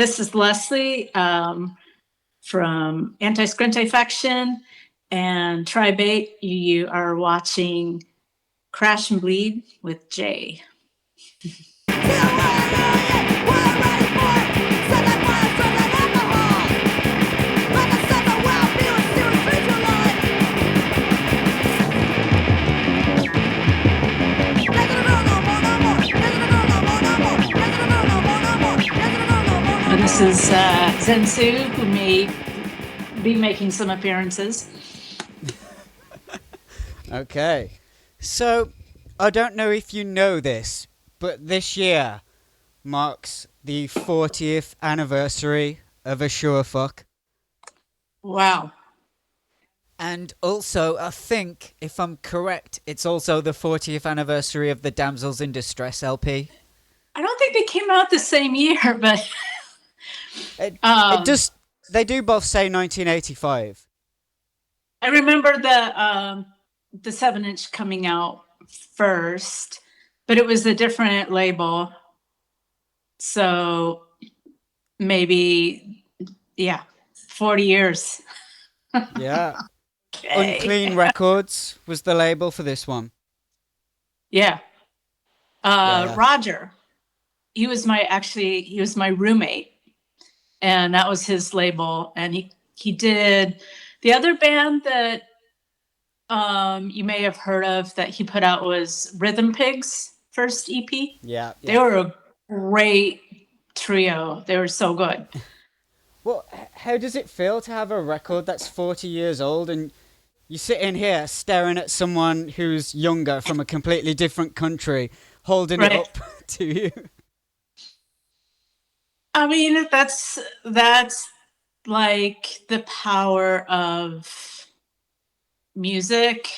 This is Leslie from Scrunti Faction and Tribate. You are watching Crash and Bleed with Jay. And this is Zensu, who may be making some appearances. Okay. So, I don't know if you know this, but this year marks the 40th anniversary of A Sure Fuck. Wow. And also, I think, if I'm correct, it's also the 40th anniversary of the Damsels in Distress LP. I don't think they came out the same year, but... It does. They do both say 1985. I remember the 7-inch coming out first, but it was a different label. So maybe, 40 years. Yeah. Okay. Unclean Records was the label for this one. Yeah. Yeah. Roger, he was my roommate, and that was his label. And he did the other band that you may have heard of that he put out was Rhythm Pigs' first EP. Yeah. They were a great trio. They were so good. Well, how does it feel to have a record that's 40 years old and you sit in here staring at someone who's younger from a completely different country holding it up to you? I mean, that's like the power of music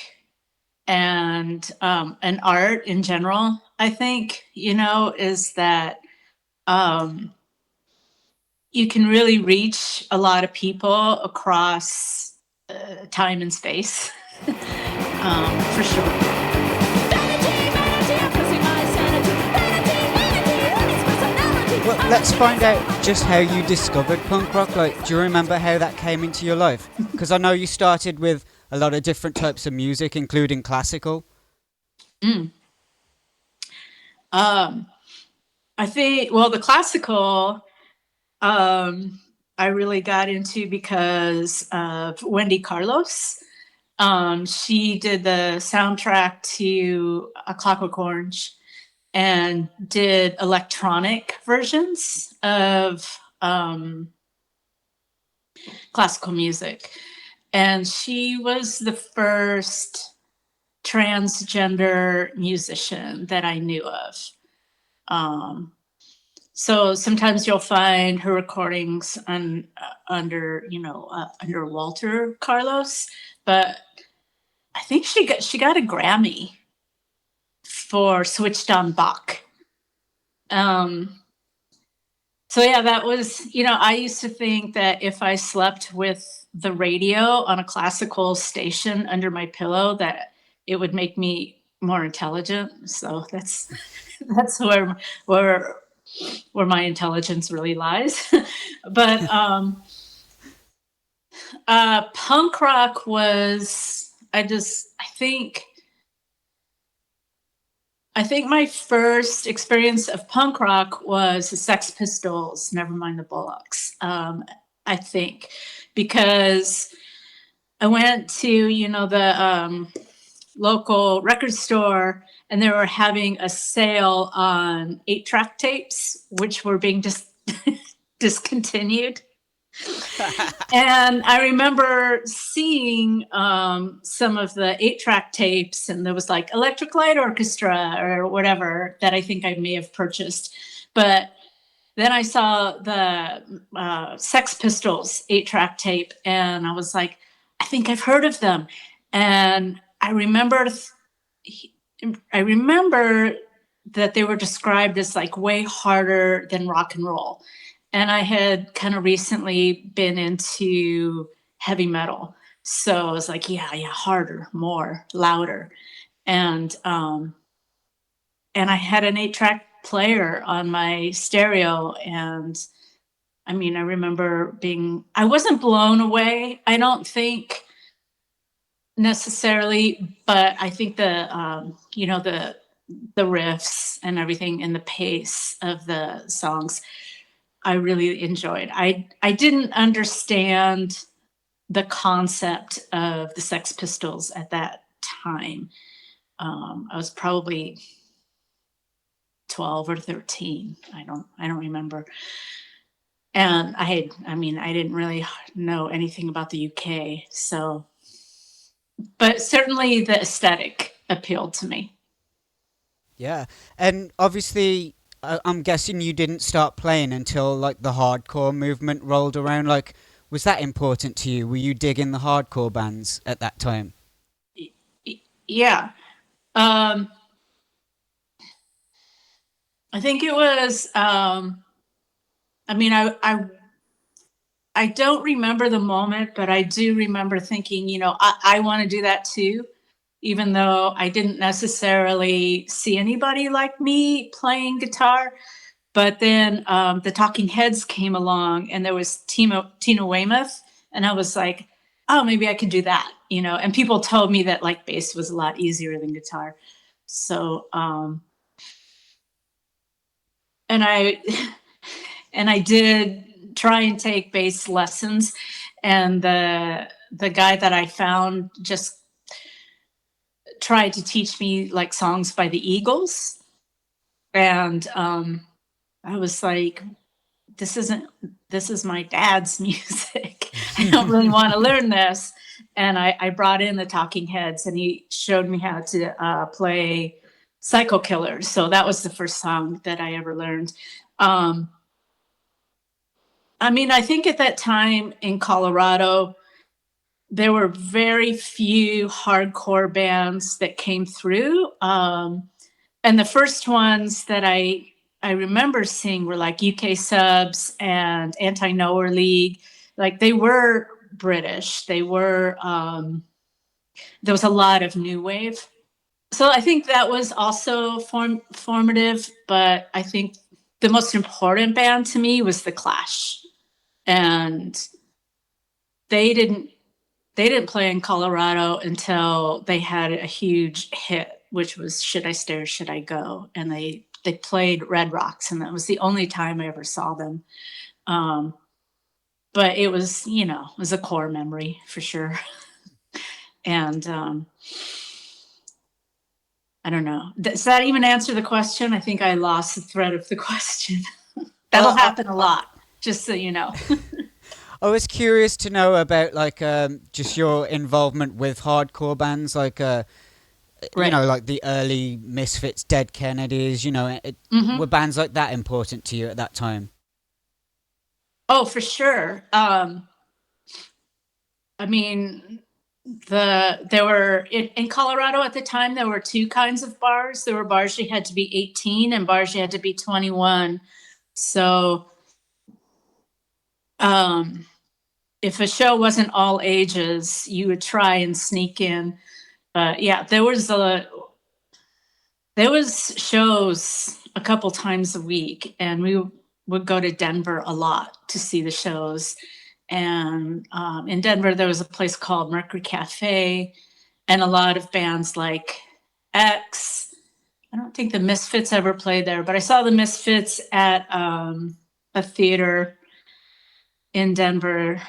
and art in general. I think, is that you can really reach a lot of people across time and space, for sure. Well, let's find out just how you discovered punk rock. Like, do you remember how that came into your life? Because I know you started with a lot of different types of music, including classical. I think, the classical, I really got into because of Wendy Carlos. She did the soundtrack to A Clockwork Orange and did electronic versions of classical music. And she was the first transgender musician that I knew of. So sometimes you'll find her recordings under Walter Carlos, but I think she got a Grammy for Switched on Bach. So yeah, that was, I used to think that if I slept with the radio on a classical station under my pillow, that it would make me more intelligent. So that's where my intelligence really lies. But punk rock was, I think my first experience of punk rock was the Sex Pistols, Nevermind the Bollocks. I think because I went to, the local record store, and they were having a sale on 8-track tapes, which were being discontinued. And I remember seeing some of the 8-track tapes, and there was like Electric Light Orchestra or whatever that I think I may have purchased. But then I saw the Sex Pistols 8-track tape, and I was like, I think I've heard of them. And I remember that they were described as like way harder than rock and roll. And I had kind of recently been into heavy metal. So I was like, yeah, harder, more, louder. And I had an 8-track player on my stereo, and I mean, I wasn't blown away, I don't think necessarily, but I think the riffs and everything and the pace of the songs I really enjoyed. I didn't understand the concept of the Sex Pistols at that time. I was probably 12 or 13. I don't remember. And I didn't really know anything about the UK. So, but certainly the aesthetic appealed to me. Yeah, and obviously, I'm guessing you didn't start playing until like the hardcore movement rolled around. Like, was that important to you? Were you digging the hardcore bands at that time? Yeah. Um, I think it was, I mean, I don't remember the moment, but I do remember thinking, I want to do that too, even though I didn't necessarily see anybody like me playing guitar. But then the Talking Heads came along, and there was Tina Weymouth, and I was like, oh, maybe I could do that, And people told me that like bass was a lot easier than guitar. So, and I and I did try and take bass lessons, and the guy that I found just tried to teach me like songs by the Eagles, and I was like, this is my dad's music. I don't really want to learn this. And I brought in the Talking Heads, and he showed me how to play Psycho Killers. So that was the first song that I ever learned. I think at that time in Colorado, there were very few hardcore bands that came through. And the first ones that I remember seeing were like UK Subs and Anti-Knower League. Like they were British. There was a lot of new wave. So I think that was also formative, but I think the most important band to me was The Clash. And they didn't play in Colorado until they had a huge hit, which was Should I Stare, Should I Go? And they played Red Rocks, and that was the only time I ever saw them. But it was, it was a core memory for sure. And I don't know. Does that even answer the question? I think I lost the thread of the question. That'll happen a lot, just so you know. I was curious to know about like just your involvement with hardcore bands, like Right. like the early Misfits, Dead Kennedys. Were bands like that important to you at that time? Oh, for sure. I mean, there were in Colorado at the time, there were two kinds of bars. There were bars you had to be 18 and bars you had to be 21. So if a show wasn't all ages, you would try and sneak in. But yeah, there was shows a couple times a week, and we would go to Denver a lot to see the shows. And in Denver, there was a place called Mercury Cafe, and a lot of bands like X. I don't think the Misfits ever played there, but I saw the Misfits at a theater in Denver.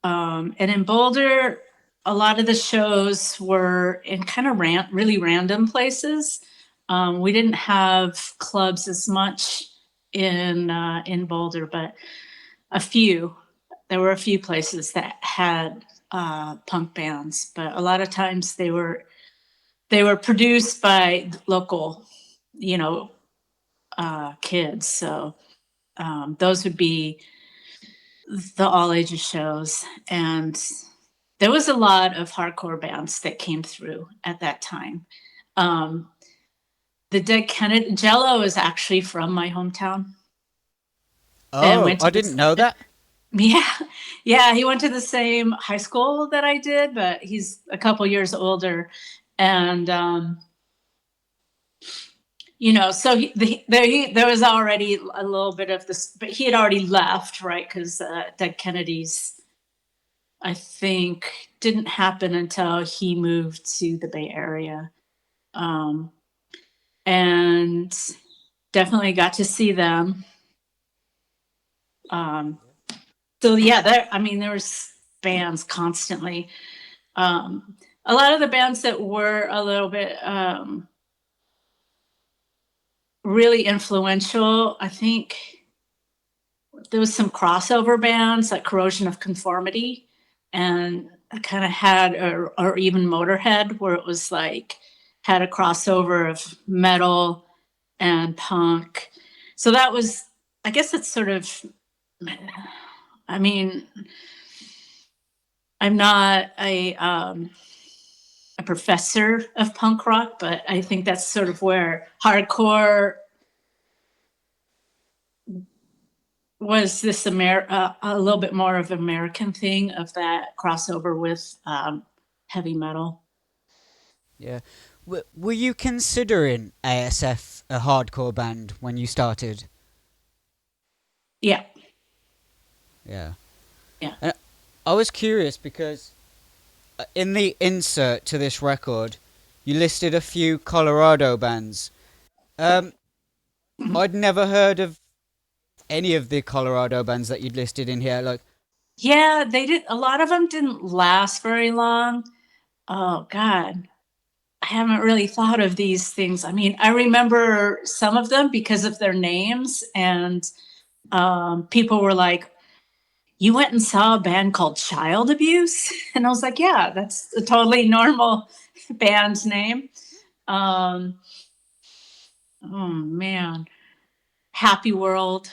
And in Boulder, a lot of the shows were in kind of really random places. We didn't have clubs as much in Boulder, but a few. There were a few places that had punk bands, but a lot of times they were produced by local, kids. So those would be the all ages shows, and there was a lot of hardcore bands that came through at that time. The Dead Kennedy Jello is actually from my hometown. And Oh, went I to didn't this. know that. Yeah, yeah, he went to the same high school that I did, but he's a couple years older. And So there was already a little bit of this, but he had already left, right? Because Dead Kennedys, I think, didn't happen until he moved to the Bay Area. And definitely got to see them. So yeah, there was bands constantly. A lot of the bands that were a little bit really influential, I think there was some crossover bands like Corrosion of Conformity, and kind of had, or even Motorhead, where it was like had a crossover of metal and punk. So that was, I guess it's sort of, I mean, I'm not a professor of punk rock, but I think that's sort of where hardcore was this a little bit more of an American thing, of that crossover with heavy metal. Yeah. Were you considering ASF a hardcore band when you started? Yeah. Yeah. Yeah. And I was curious because in the insert to this record, you listed a few Colorado bands. I'd never heard of any of the Colorado bands that you'd listed in here. Like, Yeah, they did. A lot of them didn't last very long. Oh God, I haven't really thought of these things. I mean, I remember some of them because of their names, and people were like, "You went and saw a band called Child Abuse?" And I was like, "Yeah, that's a totally normal band's name." Um, oh man, Happy World.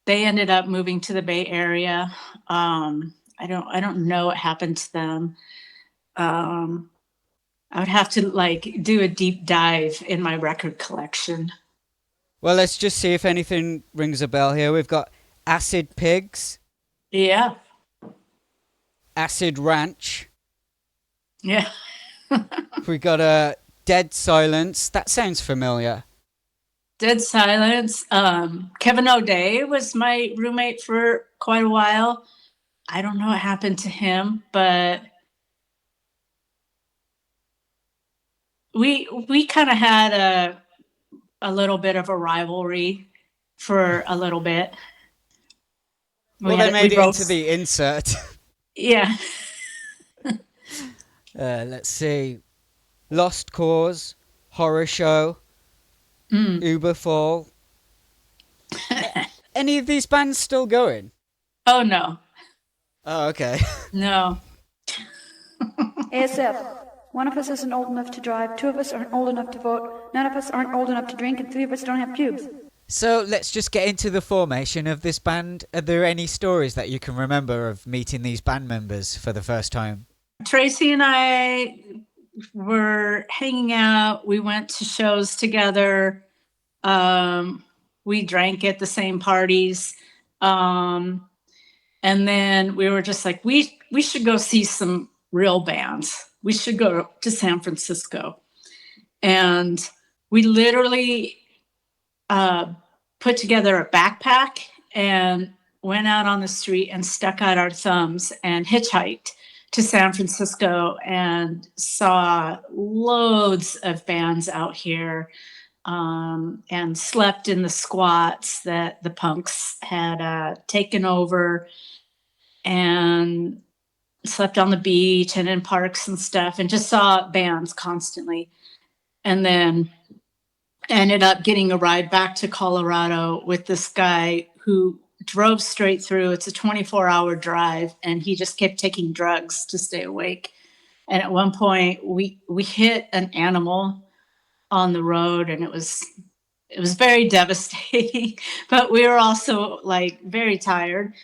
They ended up moving to the Bay Area. I don't know what happened to them. Um, I would have to like do a deep dive in my record collection. well, let's just see if anything rings a bell here. We've got Acid Pigs, Yeah, Acid Ranch. yeah. We got a Dead Silence. That sounds familiar. Dead Silence. Kevin O'Day was my roommate for quite a while. I don't know what happened to him, but we kind of had a little bit of a rivalry for a little bit. Well, they We made it both, into the insert. yeah. Let's see. Lost Cause, Horror Show, Uberfall. Any of these bands still going? Oh no, Oh, okay. no. ASF. One of us isn't old enough to drive, two of us aren't old enough to vote, none of us aren't old enough to drink, and three of us don't have pubes. So let's just get into the formation of this band. Are there any stories that you can remember of meeting these band members for the first time? Tracy and I were hanging out. We went to shows together. We drank at the same parties. And then we were just like, we should go see some real bands. We should go to San Francisco. And we literally put together a backpack and went out on the street and stuck out our thumbs and hitchhiked to San Francisco and saw loads of bands out here, and slept in the squats that the punks had taken over, and slept on the beach and in parks and stuff, and just saw bands constantly. And then ended up getting a ride back to Colorado with this guy who drove straight through. It's a 24-hour drive, and he just kept taking drugs to stay awake. And at one point, we hit an animal on the road, and it was very devastating. But we were also like very tired.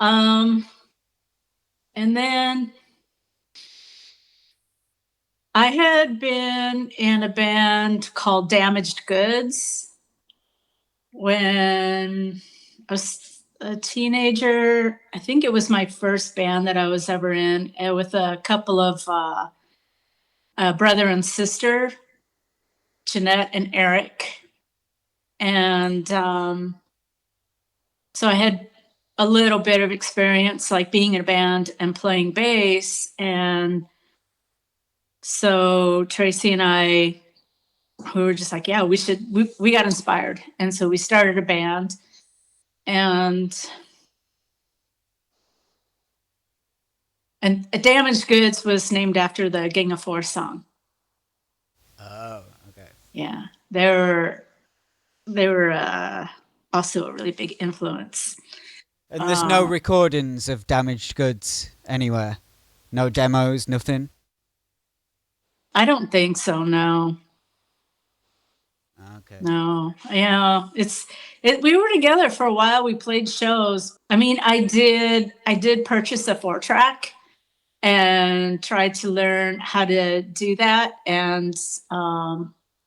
And then I had been in a band called Damaged Goods when I was a teenager. I think it was my first band that I was ever in, with a couple of brother and sister. Jeanette and Eric. And so I had a little bit of experience like being in a band and playing bass. And so Tracy and I, we were just like, yeah, we got inspired. And so we started a band. And Damaged Goods was named after the Gang of Four song. Oh, okay. Yeah. They were also a really big influence. And there's no recordings of Damaged Goods anywhere? No demos, nothing? I don't think so, no. Okay. No. Yeah. We were together for a while. We played shows. I mean, I did purchase a 4-track and tried to learn how to do that. And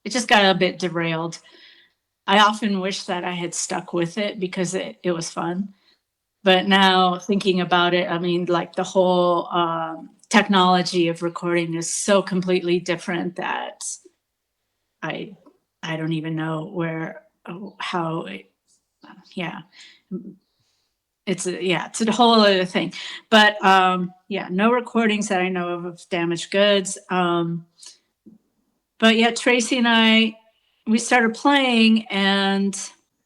it just got a bit derailed. I often wish that I had stuck with it because it was fun. But now thinking about it, I mean, like the whole technology of recording is so completely different that I don't even know how, yeah. It's a whole other thing. But yeah, no recordings that I know of Damaged Goods. But yeah, Tracy and I, we started playing, and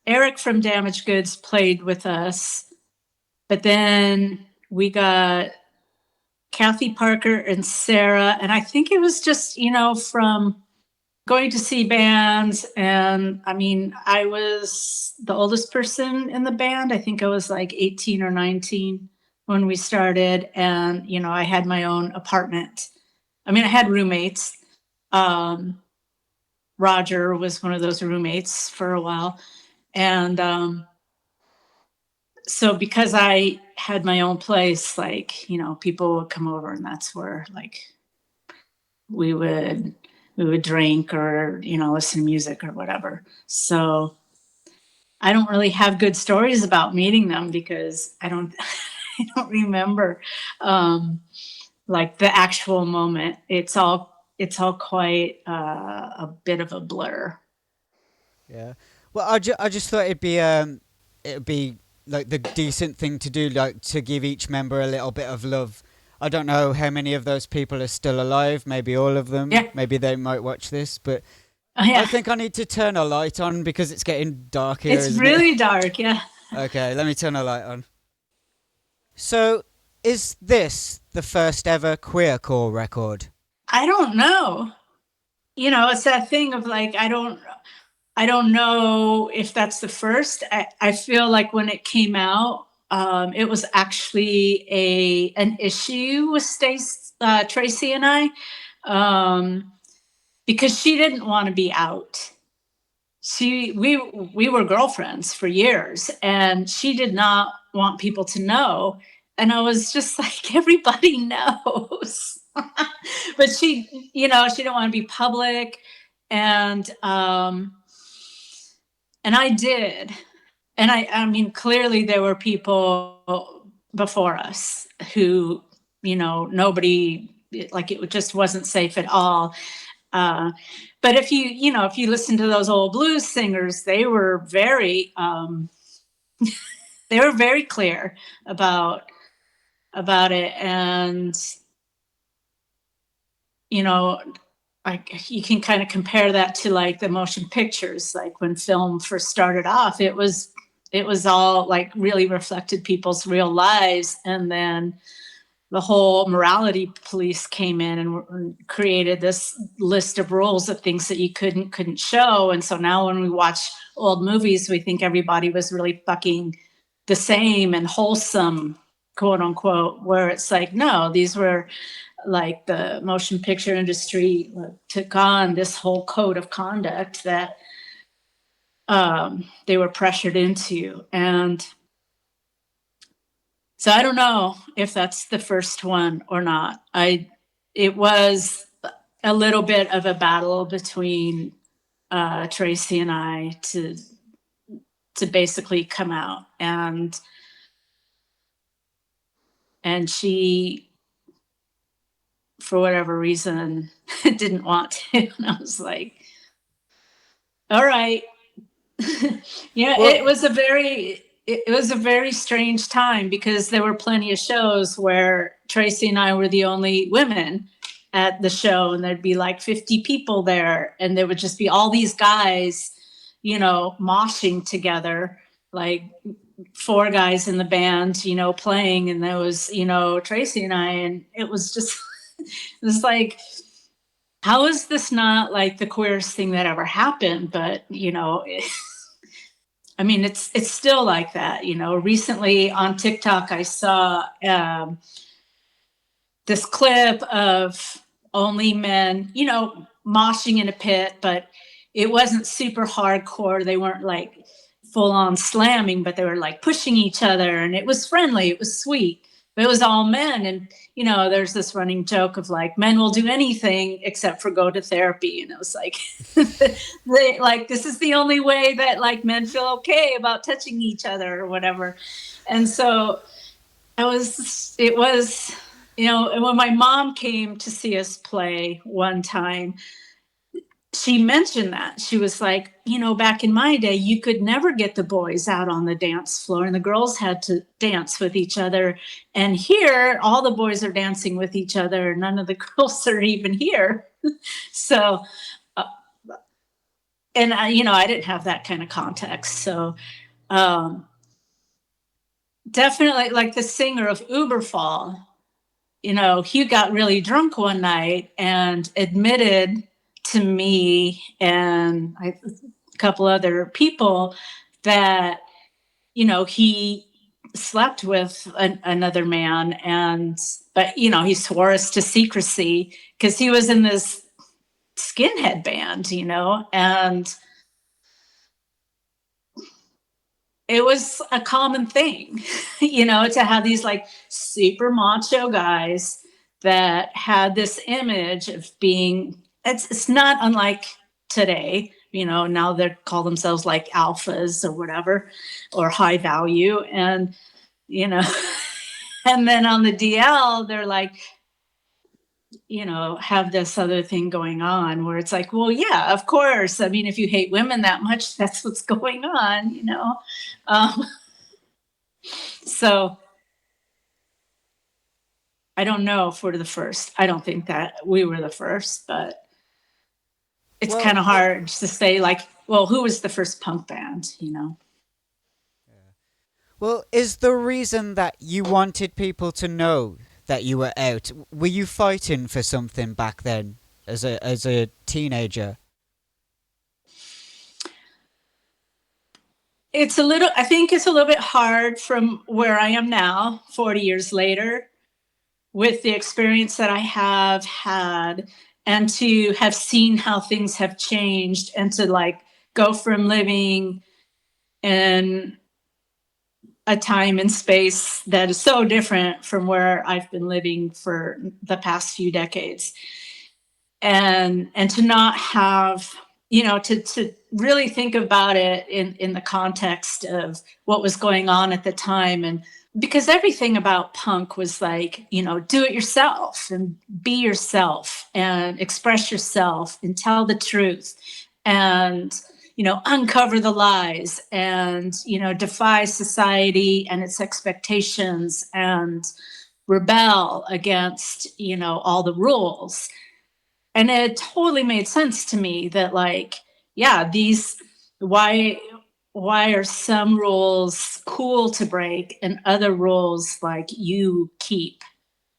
Eric from Damaged Goods played with us. But then we got Kathy Parker and Sarah, and I think it was just, from going to see bands. And I mean, I was the oldest person in the band. I think I was like 18 or 19 when we started. And, I had my own apartment. I mean, I had roommates. Roger was one of those roommates for a while. And so because I had my own place, like, people would come over, and that's where like we would drink or, listen to music or whatever. So I don't really have good stories about meeting them because I don't remember like the actual moment. It's all quite a bit of a blur. Yeah. Well, I just thought it'd be like the decent thing to do, like to give each member a little bit of love. I don't know how many of those people are still alive. Maybe all of them. Yeah. Maybe they might watch this, but Yeah. I think I need to turn a light on because it's getting dark here. It's really dark. Yeah. Okay, let me turn a light on. So, is this the first ever Queercore record? I don't know. It's that thing of like, I don't know if that's the first. I feel like when it came out, it was actually an issue with Tracy and I, because she didn't want to be out. We were girlfriends for years, and she did not want people to know. And I was just like, everybody knows. But she didn't want to be public. And I did. And I mean, clearly there were people before us who, nobody, like it just wasn't safe at all. But if you listen to those old blues singers, they were very clear about it. And, like you can kind of compare that to like the motion pictures. Like when film first started off, it was all like really reflected people's real lives. And then the whole morality police came in and created this list of rules of things that you couldn't show. And so now when we watch old movies, we think everybody was really fucking the same and wholesome, quote unquote, where it's like, no, these were like the motion picture industry took on this whole code of conduct that they were pressured into. And so I don't know if that's the first one or not. It was a little bit of a battle between Tracy and I to basically come out, and she, for whatever reason, didn't want to. And I was like, All right. Yeah, Well, it was a very strange time because there were plenty of shows where Tracy and I were the only women at the show, and there'd be like 50 people there, and there would just be all these guys, moshing together, like four guys in the band, playing, and there was, Tracy and I, and it was just it was like, how is this not like the queerest thing that ever happened? But I mean, it's still like that. Recently on TikTok, I saw this clip of only men, moshing in a pit, but it wasn't super hardcore. They weren't like full on slamming, but they were like pushing each other, and it was friendly. It was sweet. But it was all men, and there's this running joke of like, men will do anything except for go to therapy, and it was like, this is the only way that like men feel okay about touching each other or whatever. And so it was, and when my mom came to see us play one time, she mentioned that. She was like, back in my day, you could never get the boys out on the dance floor, and the girls had to dance with each other. And here, all the boys are dancing with each other. None of the girls are even here. So, and I didn't have that kind of context. So, definitely, like the singer of Uberfall, he got really drunk one night and admitted to me and a couple other people that, he slept with another man, but he swore us to secrecy because he was in this skinhead band, and it was a common thing, to have these like super macho guys that had this image of being, it's not unlike today, now they call themselves like alphas or whatever, or high value. And, and then on the DL, they're like, have this other thing going on where it's like, well, yeah, of course. I mean, if you hate women that much, that's what's going on, So I don't know if we're the first. I don't think that we were the first, but it's kind of hard to say like, well, who was the first punk band, Well, is the reason that you wanted people to know that you were out? Were you fighting for something back then as a teenager? I think it's a little bit hard from where I am now, 40 years later, with the experience that I have had, and to have seen how things have changed, and to like go from living in a time and space that is so different from where I've been living for the past few decades, and to not have, to really think about it in the context of what was going on at the time. And because everything about punk was like, do it yourself and be yourself and express yourself and tell the truth and, uncover the lies and, defy society and its expectations and rebel against, all the rules. And it totally made sense to me that like, yeah, why are some rules cool to break and other rules like you keep?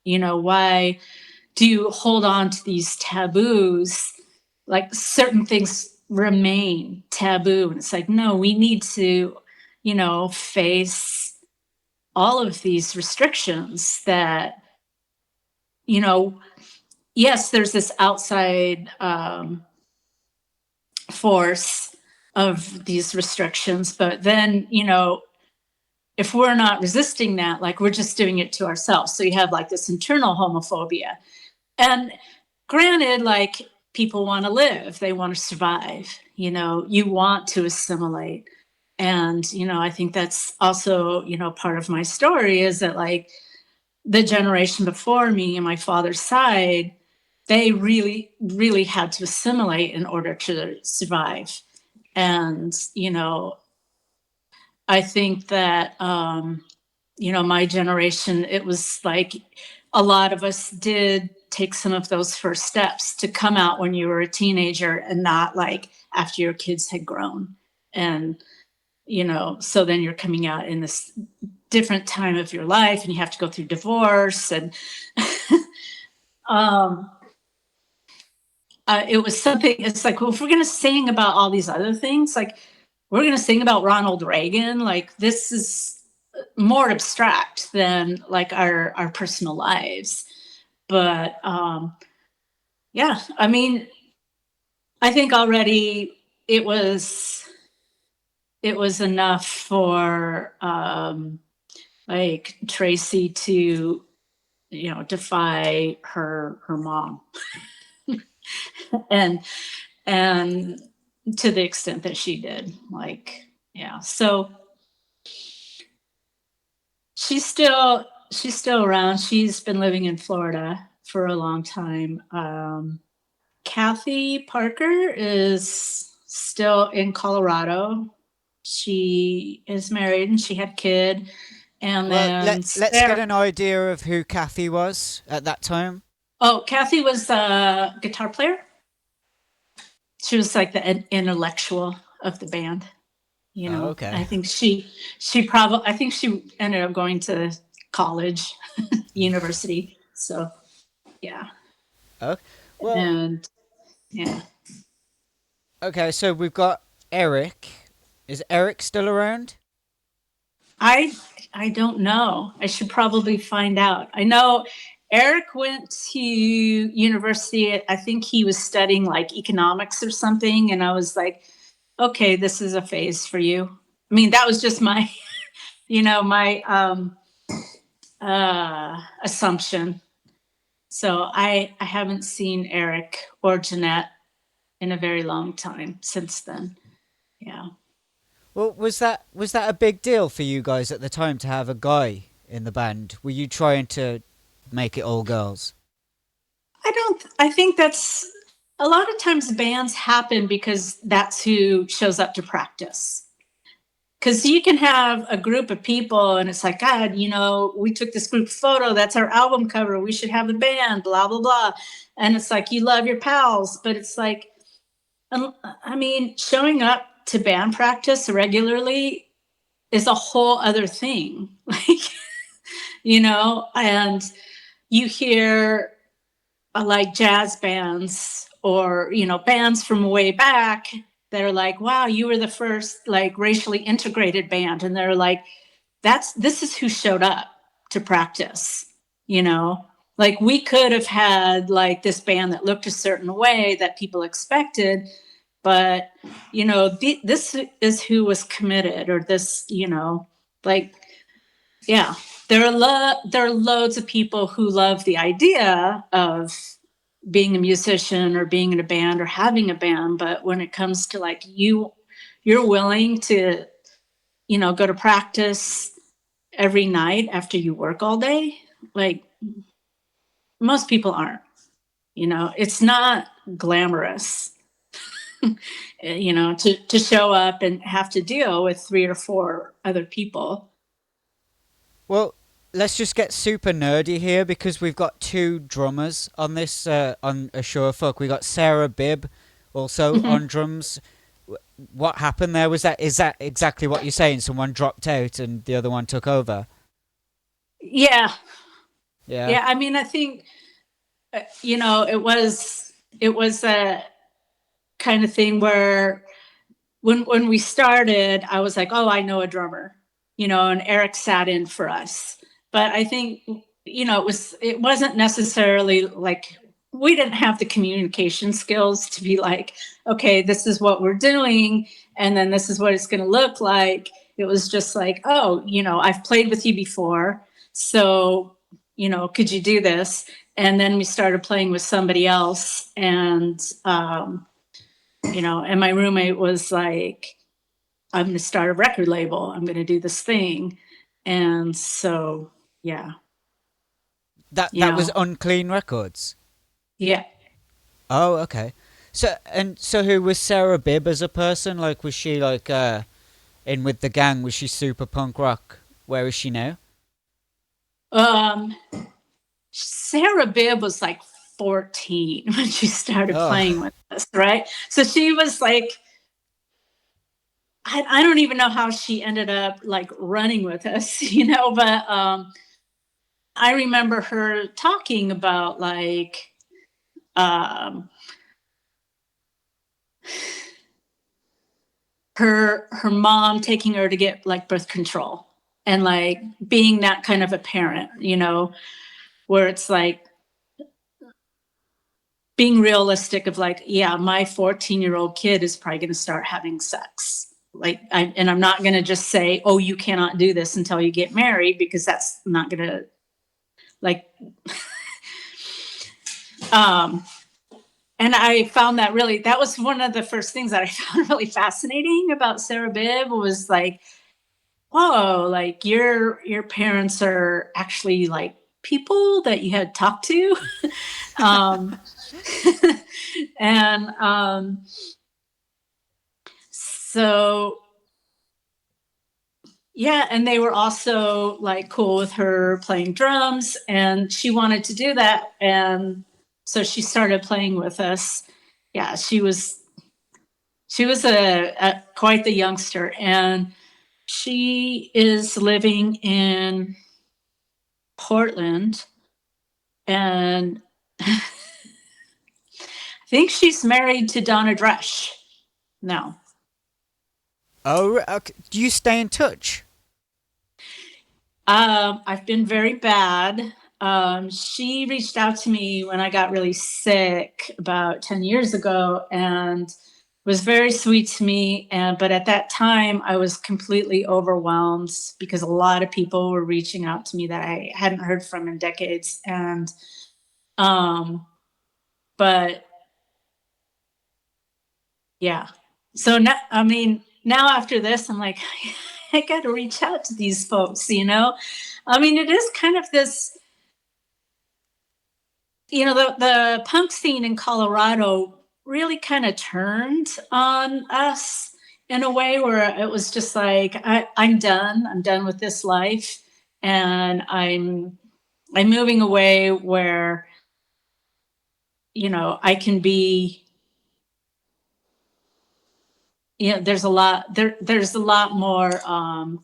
Why do you hold on to these taboos? Like certain things remain taboo. And it's like, no, we need to, face all of these restrictions that, yes, there's this outside force of these restrictions, but then, if we're not resisting that, like we're just doing it to ourselves. So you have like this internal homophobia. And granted, like people want to live, they want to survive, you want to assimilate. And, I think that's also, part of my story is that like the generation before me and my father's side, they really, really had to assimilate in order to survive. And, I think that, my generation, it was like a lot of us did take some of those first steps to come out when you were a teenager and not like after your kids had grown. And, so then you're coming out in this different time of your life and you have to go through divorce. And it was something, it's like, well, if we're going to sing about all these other things, like we're going to sing about Ronald Reagan, like this is more abstract than like our personal lives. But yeah, I mean, I think already it was enough for like Tracy to defy her mom and to the extent that she did, like, yeah. So she's still around. She's been living in Florida for a long time. Kathy Parker is still in Colorado. She is married and she had a kid. And Well, then let's get an idea of who Kathy was at that time. Oh, Kathy was a guitar player. She was like the intellectual of the band. Oh, okay. I think she ended up going to college, university. So, yeah. Oh, well. And yeah. Okay, so we've got Eric. Is Eric still around? I don't know. I should probably find out. I know Eric went to university. I think he was studying like economics or something. And I was like, okay, this is a phase for you. I mean, that was just my, my assumption. So I haven't seen Eric or Jeanette in a very long time since then. Yeah. Well, was that a big deal for you guys at the time to have a guy in the band? Were you trying to make it all girls? I think that's a lot of times bands happen because that's who shows up to practice. Because you can have a group of people and it's like, God, we took this group photo. That's our album cover. We should have the band, blah, blah, blah. And it's like, you love your pals. But it's like, I mean, showing up to band practice regularly is a whole other thing. Like, and you hear like jazz bands or, bands from way back that are like, wow, you were the first like racially integrated band. And they're like, this is who showed up to practice, like we could have had like this band that looked a certain way that people expected, but this is who was committed, or this, like, yeah, there are loads of people who love the idea of being a musician or being in a band or having a band, but when it comes to like you're willing to go to practice every night after you work all day, like most people aren't. It's not glamorous to show up and have to deal with 3 or 4 other people. Well, let's just get super nerdy here because we've got 2 drummers on this on a show of folk. We got Sarah Bibb also on drums. What happened there? Is that exactly what you're saying? Someone dropped out and the other one took over? Yeah. Yeah. I mean, I think it was a kind of thing where when we started, I was like, oh, I know a drummer, and Eric sat in for us. But I think, it wasn't necessarily like, we didn't have the communication skills to be like, okay, this is what we're doing, and then this is what it's going to look like. It was just like, oh, I've played with you before, so, could you do this? And then we started playing with somebody else, and, and my roommate was like, I'm going to start a record label. I'm going to do this thing. And so, yeah. That was Unclean Records? Yeah. Oh, okay. So who was Sarah Bibb as a person? Like, was she like in with the gang? Was she super punk rock? Where is she now? Um, Sarah Bibb was like 14 when she started Oh, playing with us, right? So she was like, I don't even know how she ended up like running with us, but I remember her talking about like um, her mom taking her to get like birth control and like being that kind of a parent, where it's like being realistic of like, yeah, my 14-year-old kid is probably going to start having sex. Like, I'm not going to just say, oh, you cannot do this until you get married, because that's not going to like, and I found that was one of the first things that I found really fascinating about Sarah Bibb was like, whoa, like your parents are actually like people that you had talked to. um, and so yeah, and they were also like cool with her playing drums, and she wanted to do that, and so she started playing with us. Yeah, she was a quite the youngster, and she is living in Portland, and I think she's married to Donna Dresch now. oh, okay. Do you stay in touch? I've been very bad. She reached out to me when I got really sick about 10 years ago and was very sweet to me. But at that time, I was completely overwhelmed because a lot of people were reaching out to me that I hadn't heard from in decades. Um, but yeah. So now, I mean, now after this, I'm like, I got to reach out to these folks. I mean, it is kind of this, the punk scene in Colorado really kind of turned on us in a way where it was just like, I'm done. I'm done with this life. And I'm moving away where, I can be, there's a lot more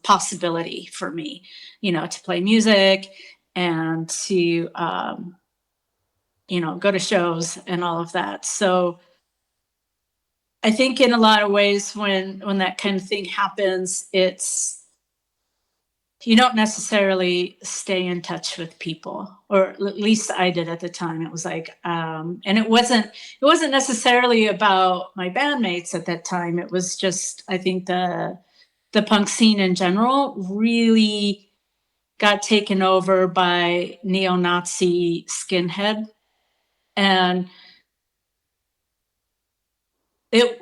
possibility for me, to play music and to, go to shows and all of that. So I think in a lot of ways when that kind of thing happens, you don't necessarily stay in touch with people, or at least I did at the time. It was like, and it wasn't necessarily about my bandmates at that time. It was just, I think the punk scene in general really got taken over by neo-Nazi skinhead. And it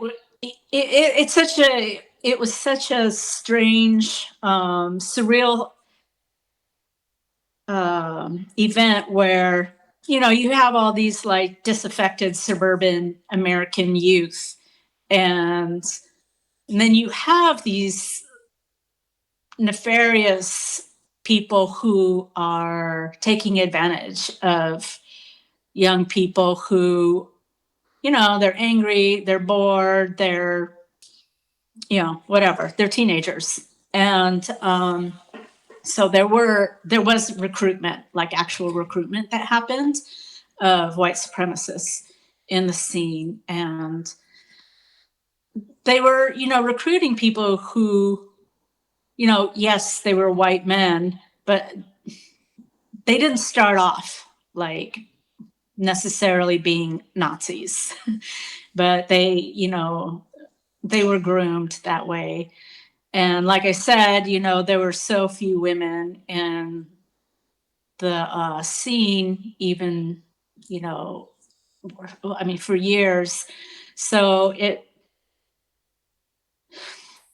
it was such a strange, surreal event where you have all these like disaffected suburban American youth, and then you have these nefarious people who are taking advantage of young people who they're angry, they're bored, they're whatever, they're teenagers. And so there was recruitment, like actual recruitment that happened of white supremacists in the scene. And they were recruiting people who yes, they were white men, but they didn't start off like necessarily being Nazis. But they were groomed that way. And like I said, there were so few women in the scene, even, I mean, for years. So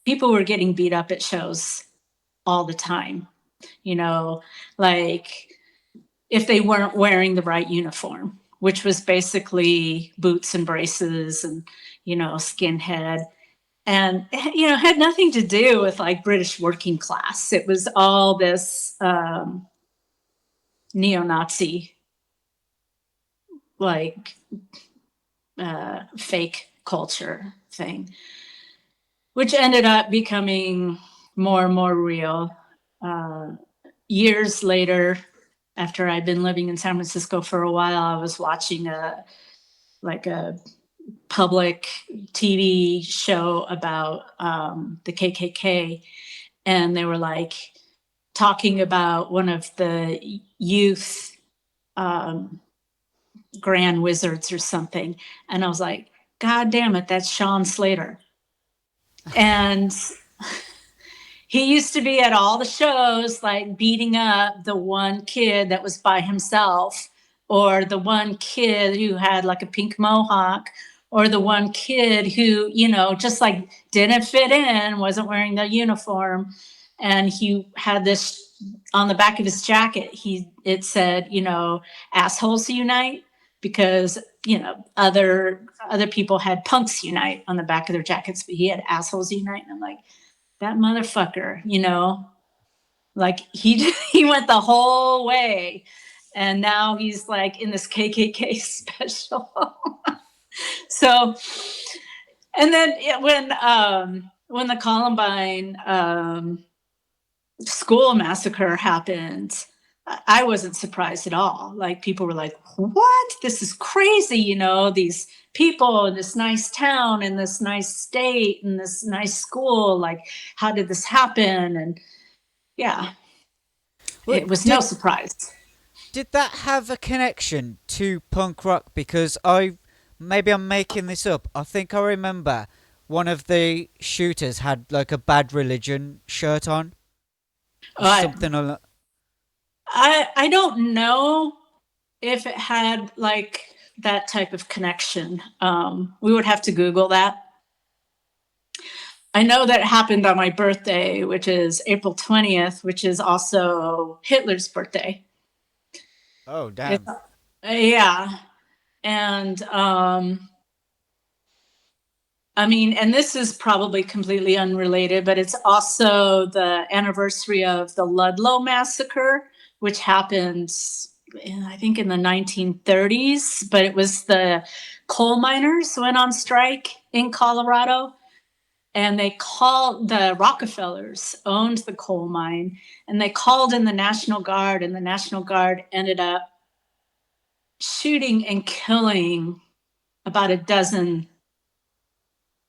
people were getting beat up at shows all the time, like if they weren't wearing the right uniform, which was basically boots and braces and, skinhead. And, had nothing to do with like British working class. It was all this neo-Nazi, like fake culture thing, which ended up becoming more and more real. Years later, after I'd been living in San Francisco for a while, I was watching a public TV show about the KKK, and they were like talking about one of the youth grand wizards or something, and I was like, God damn it, that's Sean Slater. And he used to be at all the shows, like beating up the one kid that was by himself, or the one kid who had like a pink mohawk, or the one kid who, just like didn't fit in, wasn't wearing the uniform. And he had this on the back of his jacket. It said, assholes unite, because, other people had punks unite on the back of their jackets, but he had assholes unite. And I'm like, that motherfucker, like he went the whole way, and now he's like in this KKK special. So, and then when the Columbine school massacre happened, I wasn't surprised at all. Like, people were like, what? This is crazy, these people in this nice town, in this nice state, in this nice school. Like, how did this happen? And yeah, it was no surprise. Did that have a connection to punk rock? Because maybe I'm making this up. I think I remember one of the shooters had like a Bad Religion shirt on. Something on that. I don't know if it had like that type of connection. We would have to Google that. I know that it happened on my birthday, which is April 20th, which is also Hitler's birthday. Oh, damn. Yeah. And and this is probably completely unrelated, but it's also the anniversary of the Ludlow massacre, which happened, I think, in the 1930s. But it was the coal miners went on strike in Colorado, and the Rockefellers owned the coal mine, and they called in the National Guard, and the National Guard ended up shooting and killing about a dozen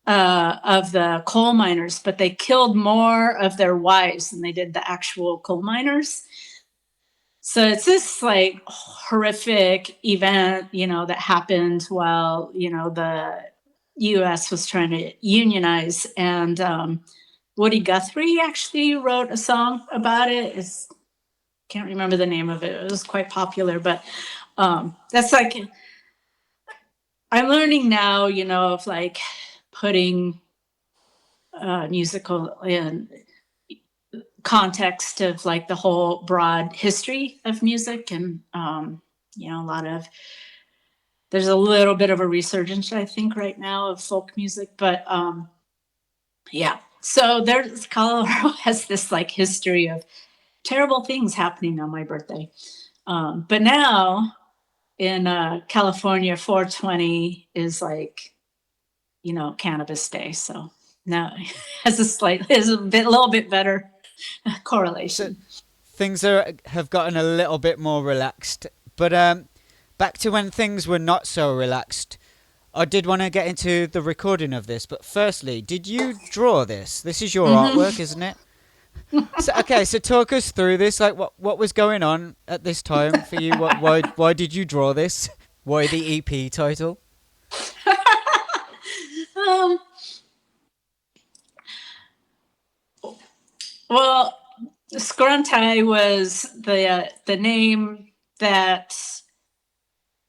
of the coal miners, but they killed more of their wives than they did the actual coal miners. So it's this like horrific event, that happened while, the US was trying to unionize. And Woody Guthrie actually wrote a song about it. Can't remember the name of it. It was quite popular, but that's like, I'm learning now, of like putting musical in context of like the whole broad history of music. And, there's a little bit of a resurgence, I think, right now of folk music, but yeah. So Colorado has this like history of terrible things happening on my birthday. But now in California, 420 is like, Cannabis Day. So now it has a little bit better correlation. So things have gotten a little bit more relaxed, but back to when things were not so relaxed. I did want to get into the recording of this, but firstly, did you draw this? This is your artwork, isn't it? So talk us through this. Like, what was going on at this time for you? Why did you draw this? Why the EP title? Well, Scrunti was the name that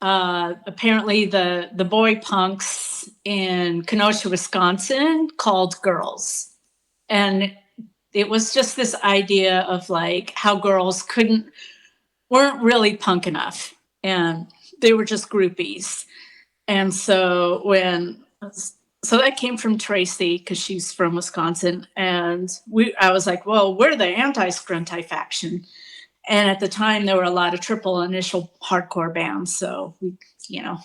apparently the boy punks in Kenosha, Wisconsin called girls. And it was just this idea of like how girls weren't really punk enough. And they were just groupies. And so that came from Tracy because she's from Wisconsin. And I was like, well, we're the anti-Scrunti faction. And at the time, there were a lot of triple initial hardcore bands. So we, changed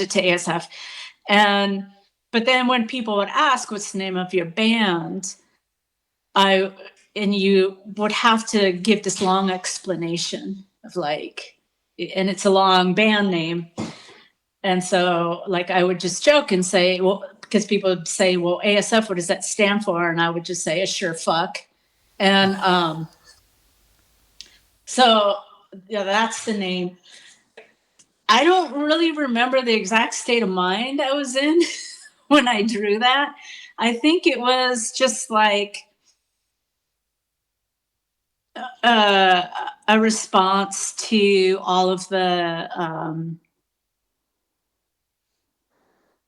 it to ASF. But then when people would ask, what's the name of your band? You would have to give this long explanation of like, and it's a long band name. And so like, I would just joke and say, well, because people would say, well, ASF, what does that stand for? And I would just say, a sure fuck. And so yeah, that's the name. I don't really remember the exact state of mind I was in when I drew that. I think it was just like a response to all of the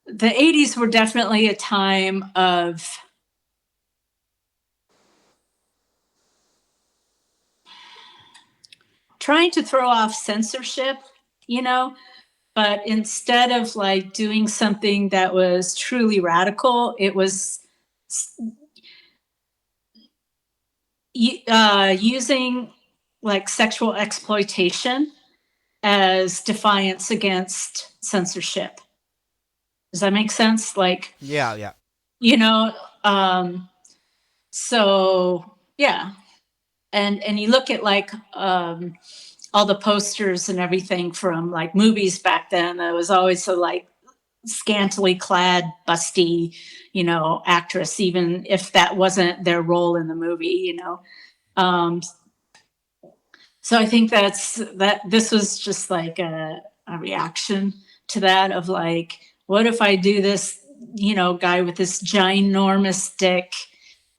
80s were definitely a time of trying to throw off censorship, but instead of like doing something that was truly radical, it was using like sexual exploitation as defiance against censorship. Does that make sense? Like, yeah. So yeah. And you look at like all the posters and everything from like movies back then, there was always so like scantily clad, busty, actress, even if that wasn't their role in the movie, So I think this was just like a reaction to that of like, what if I do this, guy with this ginormous dick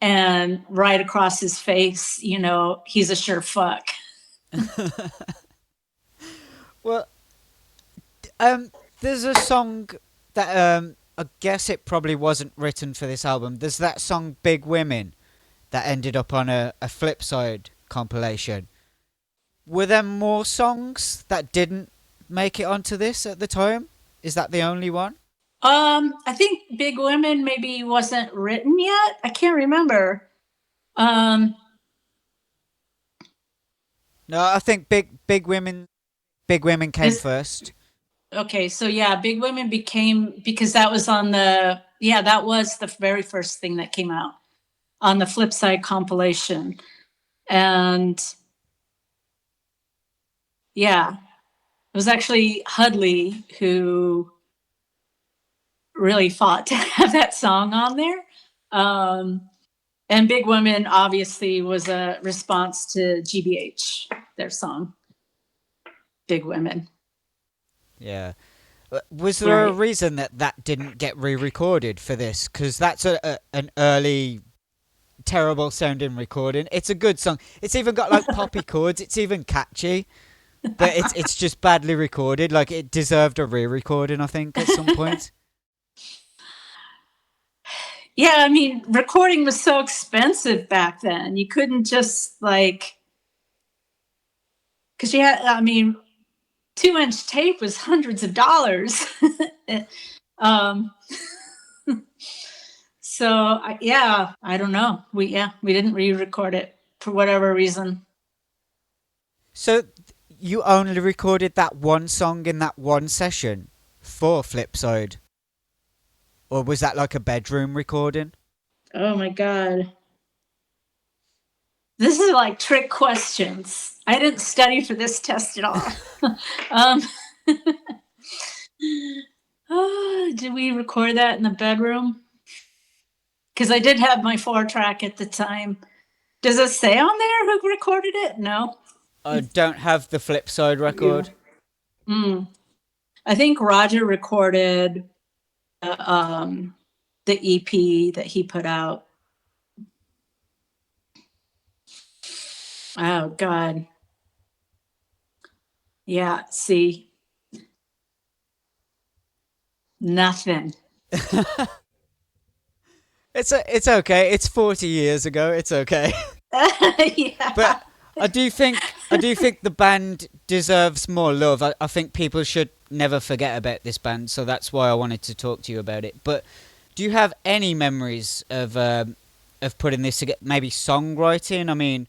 and right across his face, he's a sure fuck. Well, there's a song that I guess it probably wasn't written for this album. There's that song Big Women that ended up on a Flipside compilation. Were there more songs that didn't make it onto this at the time? Is that the only one? I think Big Women maybe wasn't written yet. I can't remember. No, I think Big Women came first. Okay, so yeah, Big Women because that was that was the very first thing that came out on the Flipside compilation. And yeah, it was actually Hudley who really fought to have that song on there. And Big Women obviously was a response to GBH, their song, Big Women. Yeah. Was there a reason that didn't get re-recorded for this? Because that's an early, terrible sounding recording. It's a good song. It's even got like poppy chords. It's even catchy. But it's just badly recorded. Like it deserved a re-recording, I think, at some point. Yeah, I mean, recording was so expensive back then. You couldn't just like, because 2-inch tape was hundreds of dollars. So I don't know. We didn't re-record it for whatever reason. So you only recorded that one song in that one session for Flipside? Or was that like a bedroom recording? Oh my God. This is like trick questions. I didn't study for this test at all. Did we record that in the bedroom? Because I did have my 4-track at the time. Does it say on there who recorded it? No. I don't have the Flipside record. I think Roger recorded the EP that he put out. Oh God. Yeah, see. Nothing. It's okay. It's 40 years ago. It's okay. Yeah. But I do think the band deserves more love. I think people should never forget about this band, so that's why I wanted to talk to you about it. But do you have any memories of putting this together? Maybe songwriting. I mean,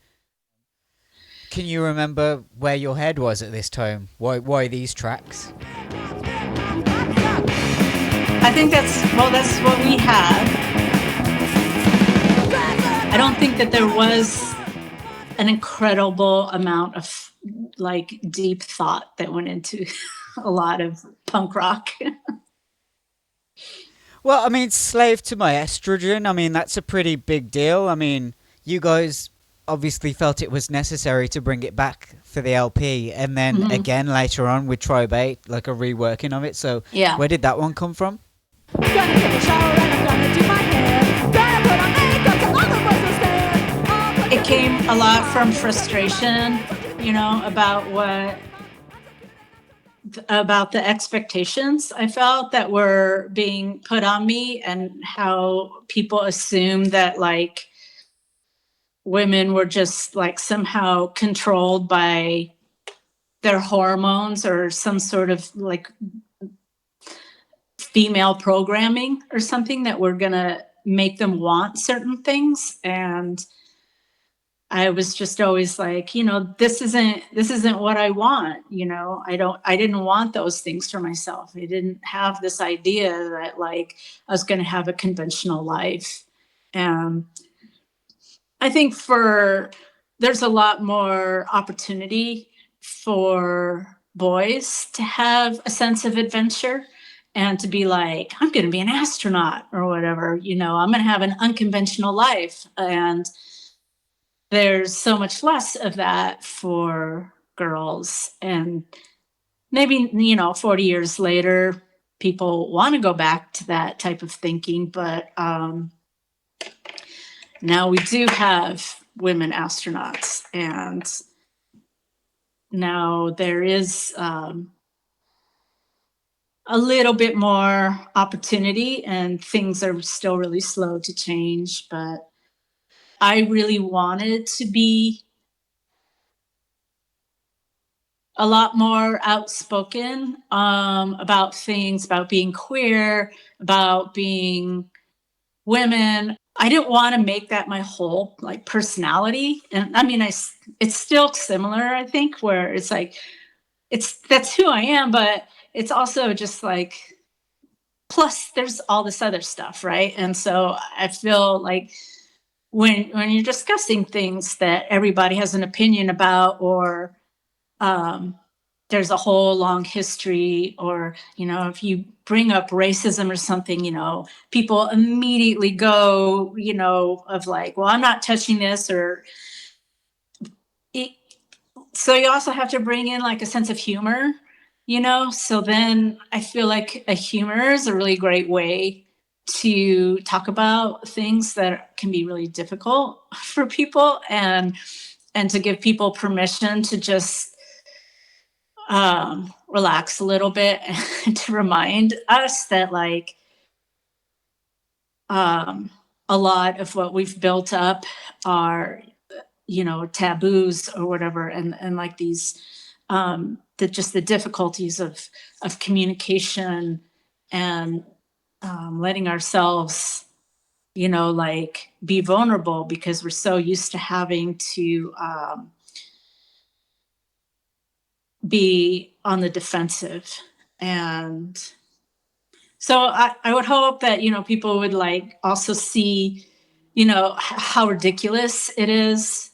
can you remember where your head was at this time? Why these tracks? I think that's what we had. I don't think that there was an incredible amount of like deep thought that went into a lot of punk rock. Well, I mean, Slave to My Estrogen, I mean, that's a pretty big deal. I mean, you guys obviously felt it was necessary to bring it back for the LP, and then again later on with Tribe 8, like a reworking of it. So Yeah. where did that one come from? Gonna take a shower and I'm gonna do my hair. Gonna put on makeup so all the boys will stare. It came a lot from frustration, you know, about the expectations I felt that were being put on me, and how people assumed that like women were just like somehow controlled by their hormones or some sort of like female programming or something that were gonna make them want certain things. And I was just always like, you know, this isn't what I want. You know, I didn't want those things for myself. I didn't have this idea that like I was going to have a conventional life. And I think there's a lot more opportunity for boys to have a sense of adventure and to be like, I'm going to be an astronaut or whatever, you know, I'm going to have an unconventional life. And there's so much less of that for girls. And maybe, you know, 40 years later, people want to go back to that type of thinking. But now we do have women astronauts. And now there is a little bit more opportunity, and things are still really slow to change. But I really wanted to be a lot more outspoken about things, about being queer, about being women. I didn't want to make that my whole like personality. And I mean, it's still similar, I think, where it's like, that's who I am, but it's also just like, plus there's all this other stuff, right? And so I feel like when you're discussing things that everybody has an opinion about, or there's a whole long history, or, you know, if you bring up racism or something, you know, people immediately go, you know, of like, well, I'm not touching this, or so you also have to bring in like a sense of humor, you know? So then I feel like a humor is a really great way to talk about things that can be really difficult for people, and to give people permission to just relax a little bit, and to remind us that like a lot of what we've built up are, you know, taboos or whatever, and like these just the difficulties of communication, and letting ourselves, you know, like be vulnerable, because we're so used to having to be on the defensive. And so I would hope that, you know, people would like also see, you know, how ridiculous it is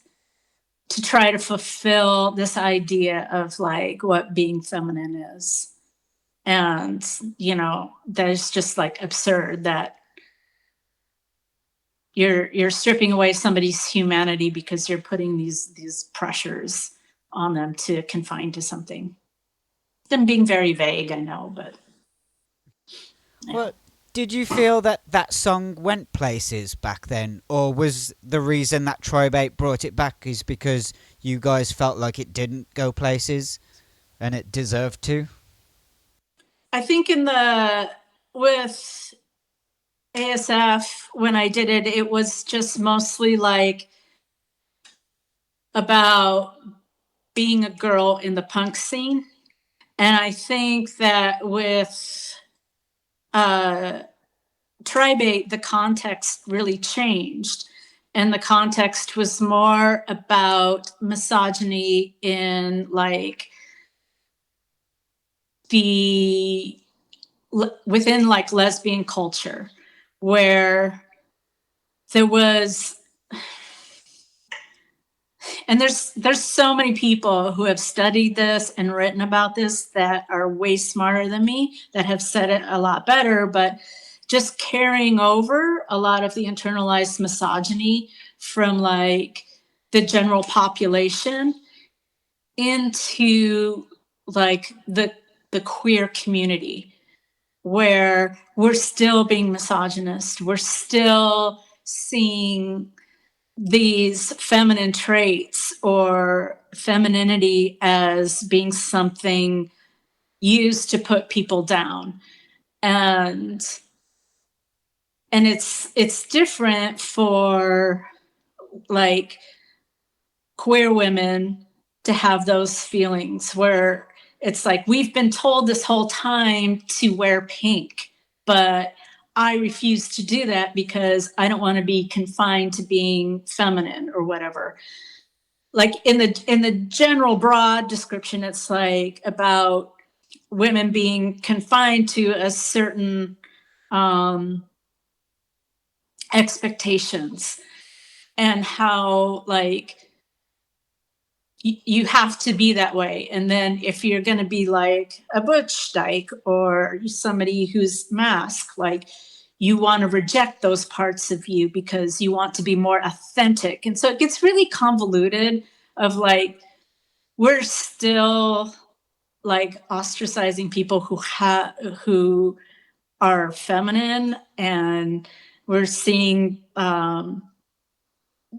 to try to fulfill this idea of like what being feminine is. And, you know, that is just like absurd, that you're stripping away somebody's humanity because you're putting these pressures on them to confine to something. Them being very vague, I know, but yeah. Well, did you feel that that song went places back then, or was the reason that Tribe 8 brought it back is because you guys felt like it didn't go places and it deserved to? I think with ASF, when I did it, it was just mostly like about being a girl in the punk scene. And I think that with Tribate, the context really changed. And the context was more about misogyny in like within like lesbian culture, where there was, and there's so many people who have studied this and written about this that are way smarter than me, that have said it a lot better, but just carrying over a lot of the internalized misogyny from like the general population into like the queer community, where we're still being misogynist. We're still seeing these feminine traits or femininity as being something used to put people down. And it's different for like queer women to have those feelings, where it's like, we've been told this whole time to wear pink, but I refuse to do that because I don't want to be confined to being feminine or whatever. Like in the general broad description, it's like about women being confined to a certain expectations, and how like you have to be that way. And then if you're going to be like a butch dyke or somebody who's masked, like you want to reject those parts of you because you want to be more authentic. And so it gets really convoluted of like, we're still like ostracizing people who are feminine, and we're seeing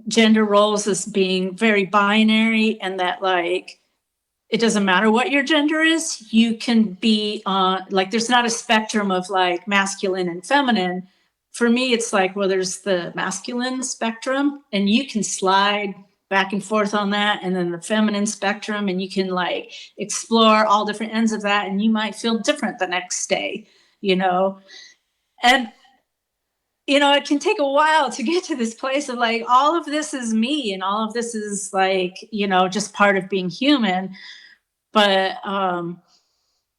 gender roles as being very binary, and that like it doesn't matter what your gender is, you can be on like, there's not a spectrum of like masculine and feminine. For me, it's like, well, there's the masculine spectrum and you can slide back and forth on that, and then the feminine spectrum, and you can like explore all different ends of that, and you might feel different the next day, you know. And you know, it can take a while to get to this place of like, all of this is me, and all of this is like, you know, just part of being human. But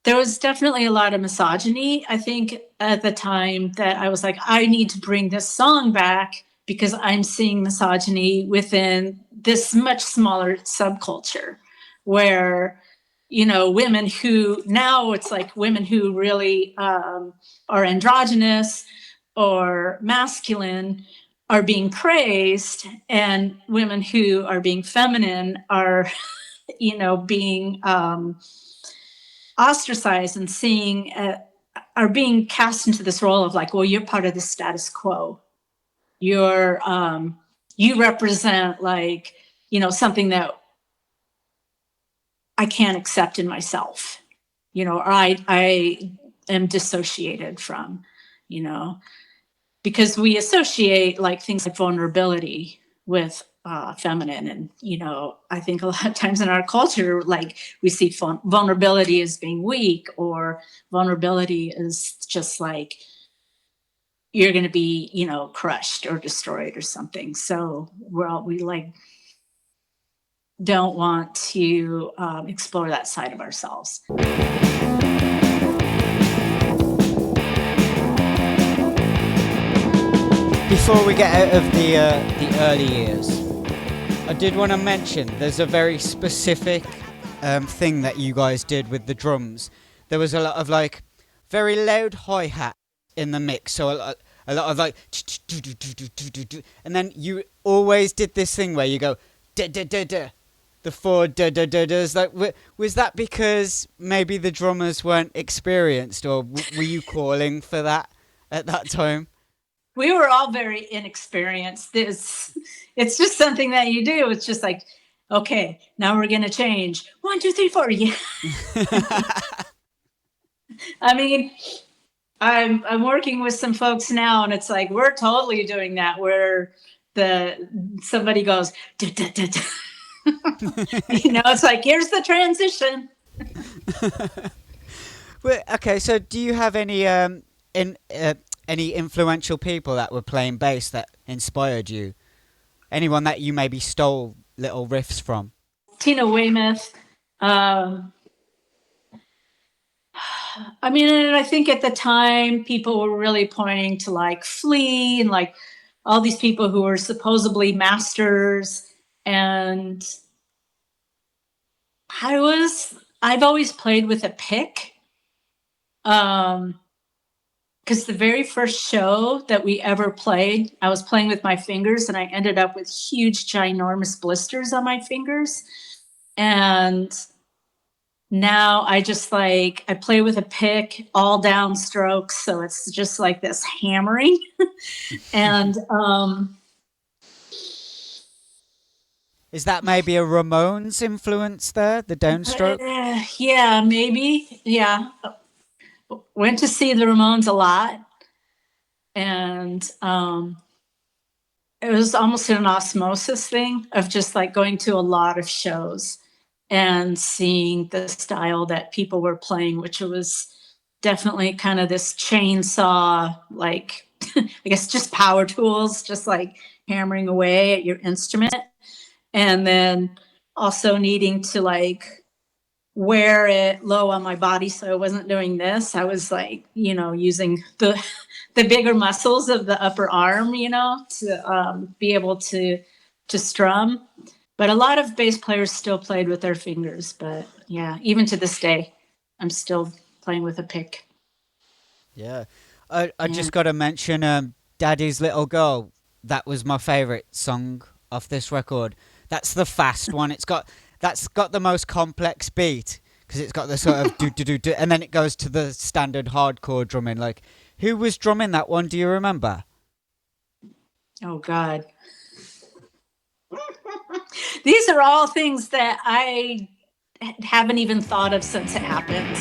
there was definitely a lot of misogyny, I think, at the time, that I was like, I need to bring this song back because I'm seeing misogyny within this much smaller subculture, where, you know, women who, now it's like women who really are androgynous or masculine are being praised, and women who are being feminine are, you know, being ostracized and seeing, are being cast into this role of like, well, you're part of the status quo. You're, you represent like, you know, something that I can't accept in myself, you know, or I am dissociated from, you know. Because we associate like things like vulnerability with feminine. And, you know, I think a lot of times in our culture, like we see vulnerability as being weak, or vulnerability is just like, you're going to be, you know, crushed or destroyed or something. So we like don't want to explore that side of ourselves. Before we get out of the early years, I did want to mention there's a very specific thing that you guys did with the drums. There was a lot of like very loud hi-hat in the mix, so a lot of like, and then you always did this thing where you go da da da da, the four da da da da's. Like, was that because maybe the drummers weren't experienced, or were you calling for that at that time? We were all very inexperienced. It's just something that you do. It's just like, okay, now we're going to change. 1, 2, 3, 4. Yeah. I mean, I'm working with some folks now, and it's like, we're totally doing that, where somebody goes, duh, duh, duh, duh. It's like, here's the transition. Well, okay, so do you have any influential people that were playing bass that inspired you? Anyone that you maybe stole little riffs from? Tina Weymouth. Um, I mean, and I think at the time people were really pointing to like Flea and like all these people who were supposedly masters. And I've always played with a pick. Because the very first show that we ever played, I was playing with my fingers and I ended up with huge, ginormous blisters on my fingers. And now I just I play with a pick, all down strokes. So it's just like this hammering. And Is that maybe a Ramones influence there, the downstroke? yeah, maybe. Yeah. Went to see the Ramones a lot. And it was almost an osmosis thing of just like going to a lot of shows and seeing the style that people were playing, which was definitely kind of this chainsaw, like, I guess just power tools, just like hammering away at your instrument. And then also needing to like wear it low on my body so I wasn't doing this. I was like, using the bigger muscles of the upper arm, to be able to strum. But a lot of bass players still played with their fingers. But yeah, even to this day, I'm still playing with a pick. Yeah. I just got to mention Daddy's Little Girl. That was my favourite song off this record. That's the fast one. That's got the most complex beat because it's got the sort of do do do do, and then it goes to the standard hardcore drumming. Like, who was drumming that one? Do you remember? Oh God. These are all things that I haven't even thought of since it happened.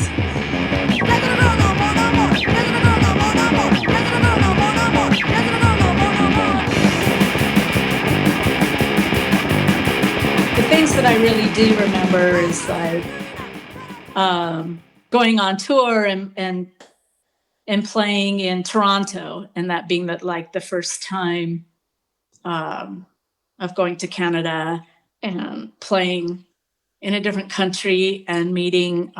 The things that I really do remember is like going on tour and playing in Toronto, and that being the first time of going to Canada and playing in a different country and meeting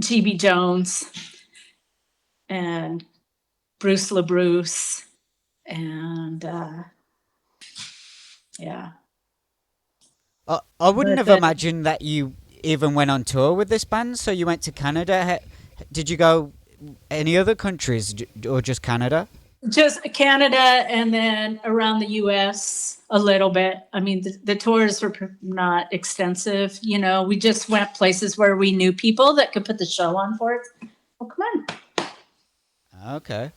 GB Jones and Bruce LaBruce and yeah. I wouldn't have imagined that you even went on tour with this band. So you went to Canada. Did you go any other countries or just Canada? Just Canada and then around the US a little bit. I mean, the tours were not extensive. We just went places where we knew people that could put the show on for us. Oh, come on. Okay.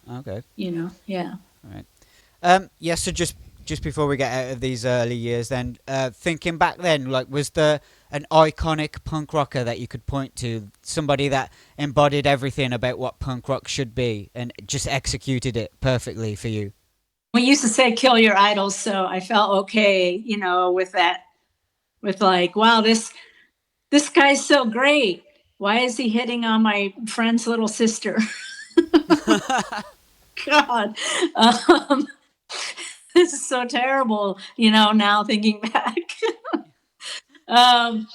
Yeah. All right. Yeah, so just before we get out of these early years then, thinking back then, like, was there an iconic punk rocker that you could point to, somebody that embodied everything about what punk rock should be and just executed it perfectly for you? We used to say kill your idols, so I felt okay, with that, with like, wow, this guy's so great. Why is he hitting on my friend's little sister? God. This is so terrible, now thinking back. I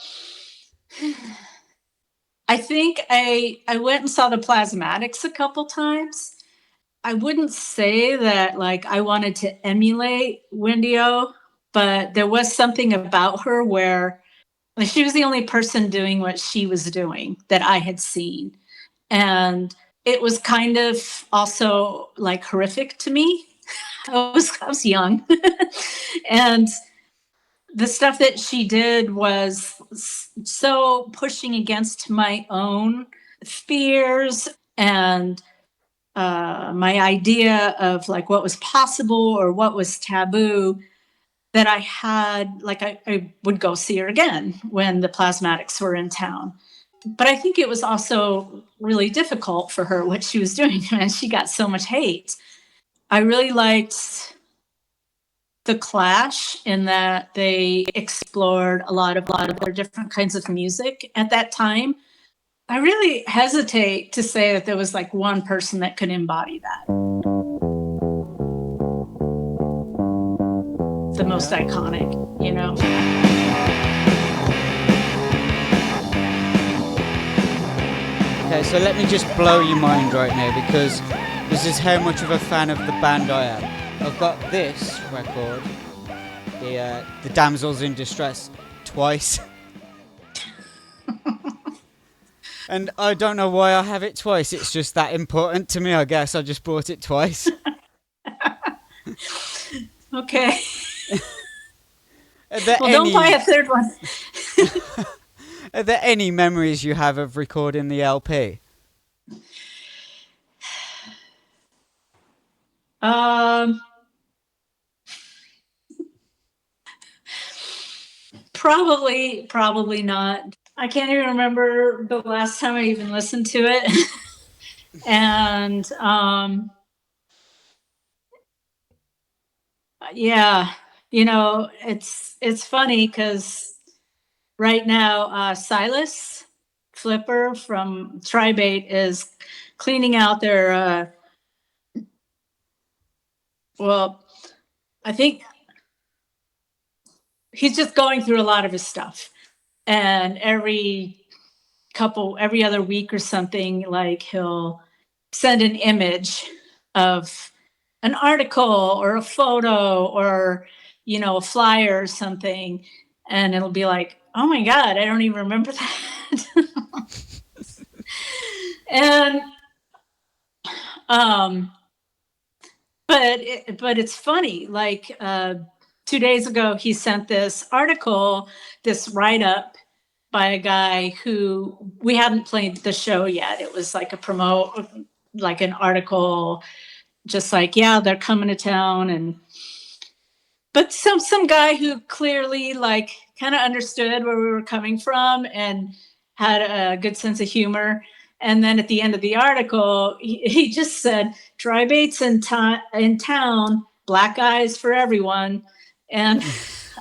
think I went and saw the Plasmatics a couple times. I wouldn't say that like I wanted to emulate Wendy O, but there was something about her where she was the only person doing what she was doing that I had seen. And it was kind of also like horrific to me. I was young. And the stuff that she did was so pushing against my own fears and my idea of like what was possible or what was taboo, that I had, like, I would go see her again when the Plasmatics were in town. But I think it was also really difficult for her what she was doing, and she got so much hate. I really liked The Clash in that they explored a lot of their different kinds of music at that time. I really hesitate to say that there was like one person that could embody that. The most iconic, you know. Okay, so let me just blow your mind right now, because this is how much of a fan of the band I am. I've got this record, the Damsels in Distress, twice. And I don't know why I have it twice. It's just that important to me, I guess. I just bought it twice. Okay. Well, don't buy a third one. Are there any memories you have of recording the LP? Probably not. I can't even remember the last time I even listened to it. And yeah, you know, it's funny because right now Silas Flipper from Tribate is cleaning out their well, I think he's just going through a lot of his stuff, and every other week or something, like he'll send an image of an article or a photo or, you know, a flyer or something, and it'll be like, oh my God, I don't even remember that. And but it's funny, like 2 days ago he sent this article, this write-up by a guy who we hadn't played the show yet. It was like a promote, like an article, just like, yeah, they're coming to town. But some guy who clearly like kind of understood where we were coming from and had a good sense of humor. And then at the end of the article, he just said, "Dry baits in town, black eyes for everyone." And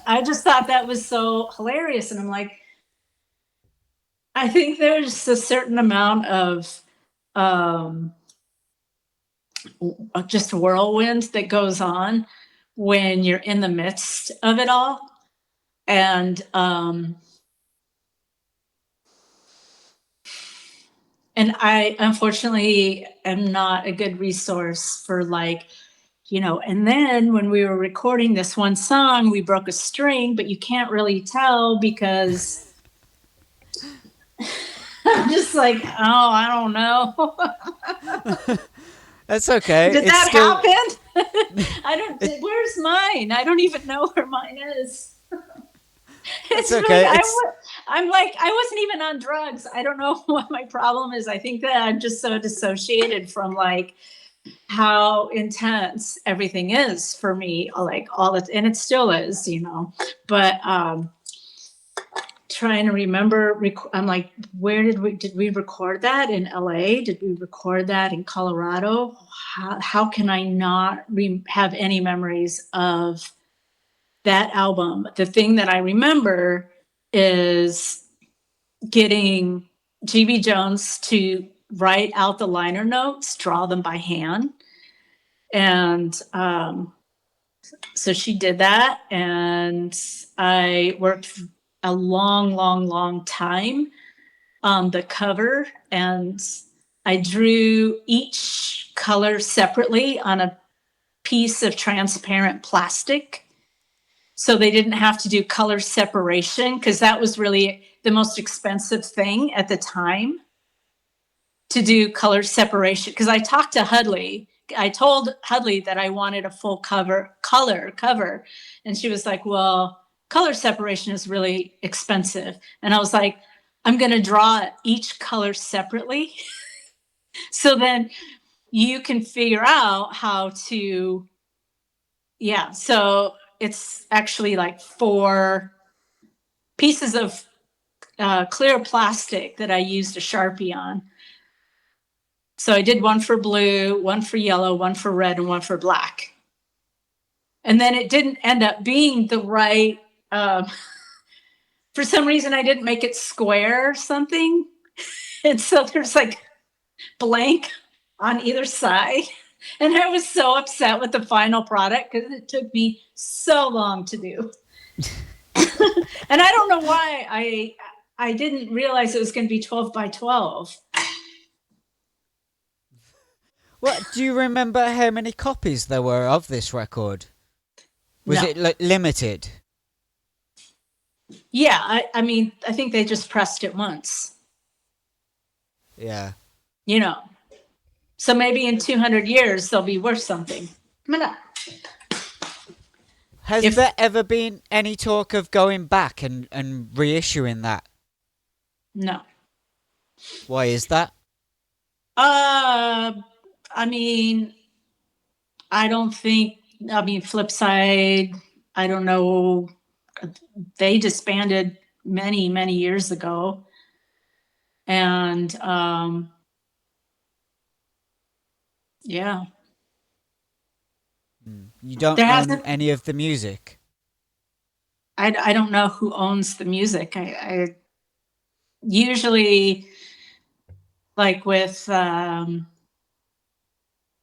I just thought that was so hilarious. And I'm like, I think there's a certain amount of just whirlwind that goes on when you're in the midst of it all. And I unfortunately am not a good resource for, like, you know, and then when we were recording this one song, we broke a string, but you can't really tell because I'm just like, oh, I don't know. That's okay. Did that happen? I don't. Where's mine? I don't even know where mine is. It's okay. Really, I'm like, I wasn't even on drugs. I don't know what my problem is. I think that I'm just so dissociated from like how intense everything is for me, like all that, and it still is, you know. But trying to remember, I'm like, where did we record that? In LA? Did we record that in Colorado? How can I not have any memories of that album? The thing that I remember is getting GB Jones to write out the liner notes, draw them by hand. And so she did that, and I worked a long time on the cover, and I drew each color separately on a piece of transparent plastic. So they didn't have to do color separation, because that was really the most expensive thing at the time, to do color separation. Because I talked to Hudley. I told Hudley that I wanted a full color cover. And she was like, well, color separation is really expensive. And I was like, I'm going to draw each color separately. So then you can figure out how to, yeah. So it's actually like 4 pieces of clear plastic that I used a Sharpie on. So I did one for blue, one for yellow, one for red, and one for black. And then it didn't end up being the right, for some reason I didn't make it square or something. And so there's like blank on either side. And I was so upset with the final product because it took me so long to do. And I don't know why I didn't realize it was going to be 12 by 12. What, do you remember how many copies there were of this record? Was No. it limited? Yeah, I mean, I think they just pressed it once, Yeah. you know. So maybe in 200 years, they'll be worth something. Come on up. Has there ever been any talk of going back and reissuing that? No. Why is that? I mean, I don't think, Flipside, I don't know. They disbanded many, many years ago. And, yeah. You don't There own hasn't- any of the music? I don't know who owns the music. I usually, like with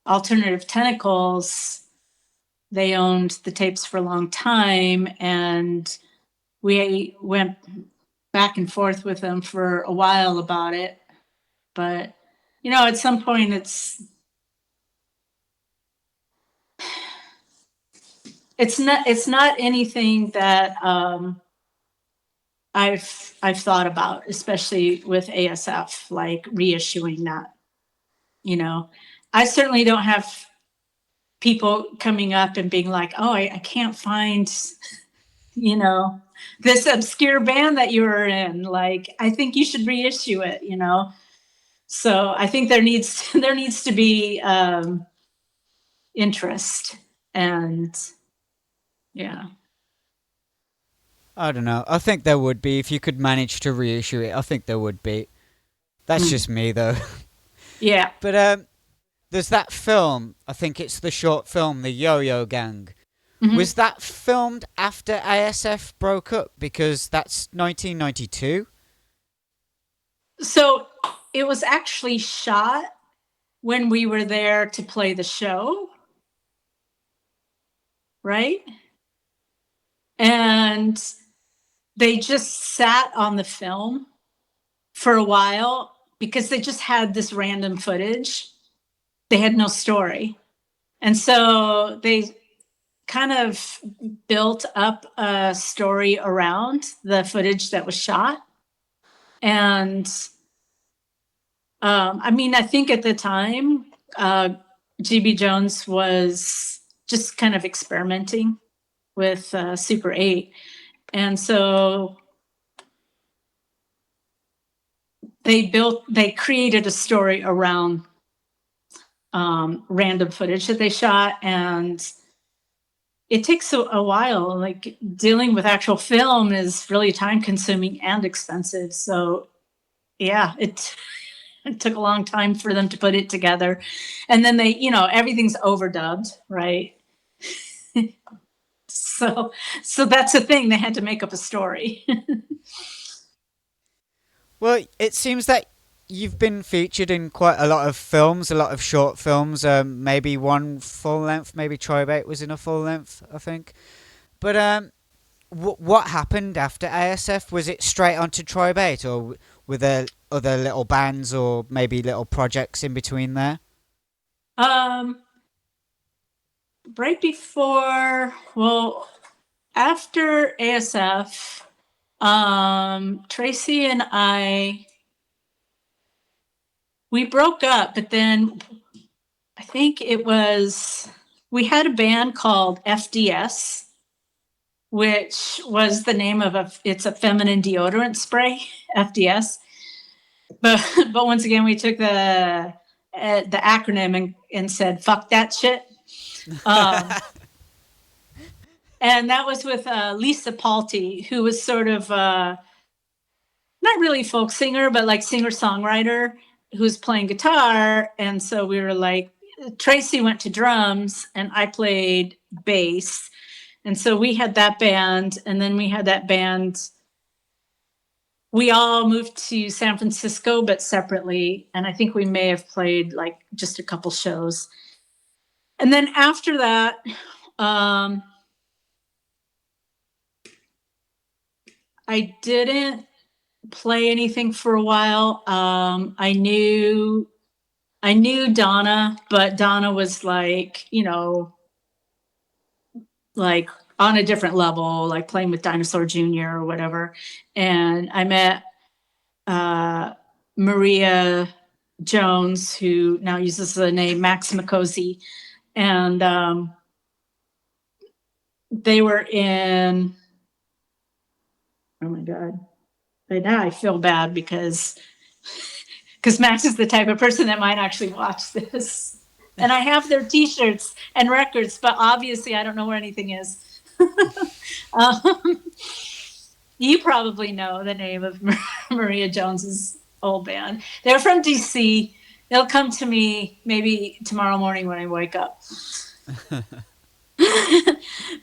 Alternative Tentacles, they owned the tapes for a long time, and we went back and forth with them for a while about it. But, you know, at some point it's not anything that I've thought about, especially with ASF, like reissuing that. You know, I certainly don't have people coming up and being like, oh, I can't find, you know, this obscure band that you were in. Like, I think you should reissue it, you know? So I think there needs to be interest, and yeah. I don't know. I think there would be if you could manage to reissue it. I think there would be. That's just me, though. Yeah. But there's that film. I think it's the short film, The Yo-Yo Gang. Mhm. Was that filmed after ASF broke up? Because that's 1992. So it was actually shot when we were there to play the show, right? And they just sat on the film for a while because they just had this random footage. They had no story. And so they kind of built up a story around the footage that was shot. And I think at the time, GB Jones was just kind of experimenting with Super 8. And so they created a story around random footage that they shot, and it takes a while. Like, dealing with actual film is really time consuming and expensive. So yeah, it took a long time for them to put it together. And then they, everything's overdubbed, right? So that's the thing. They had to make up a story. Well, it seems that you've been featured in quite a lot of films, a lot of short films, maybe one full length, maybe Tribate was in a full length, I think. But what happened after ASF? Was it straight onto Tribate, or were there other little bands or maybe little projects in between there? Right before, after ASF, Tracy and we broke up, but then I think we had a band called FDS, which was the name of it's a feminine deodorant spray, FDS. But once again, we took the acronym and said, fuck that shit. And that was with Lisa Palti, who was sort of not really folk singer, but like singer-songwriter who's playing guitar. And so we were like, Tracy went to drums and I played bass. And so we had that band, and then we had that band. We all moved to San Francisco, but separately. And I think we may have played like just a couple shows. And then after that, I didn't play anything for a while. I knew Donna, but Donna was like, you know, like on a different level, like playing with Dinosaur Jr. or whatever. And I met Maria Jones, who now uses the name Max Macozy. And they were in, oh my God. But now I feel bad because Max is the type of person that might actually watch this. And I have their t-shirts and records, but obviously I don't know where anything is. You probably know the name of Maria Jones's old band. They're from DC. They'll come to me maybe tomorrow morning when I wake up.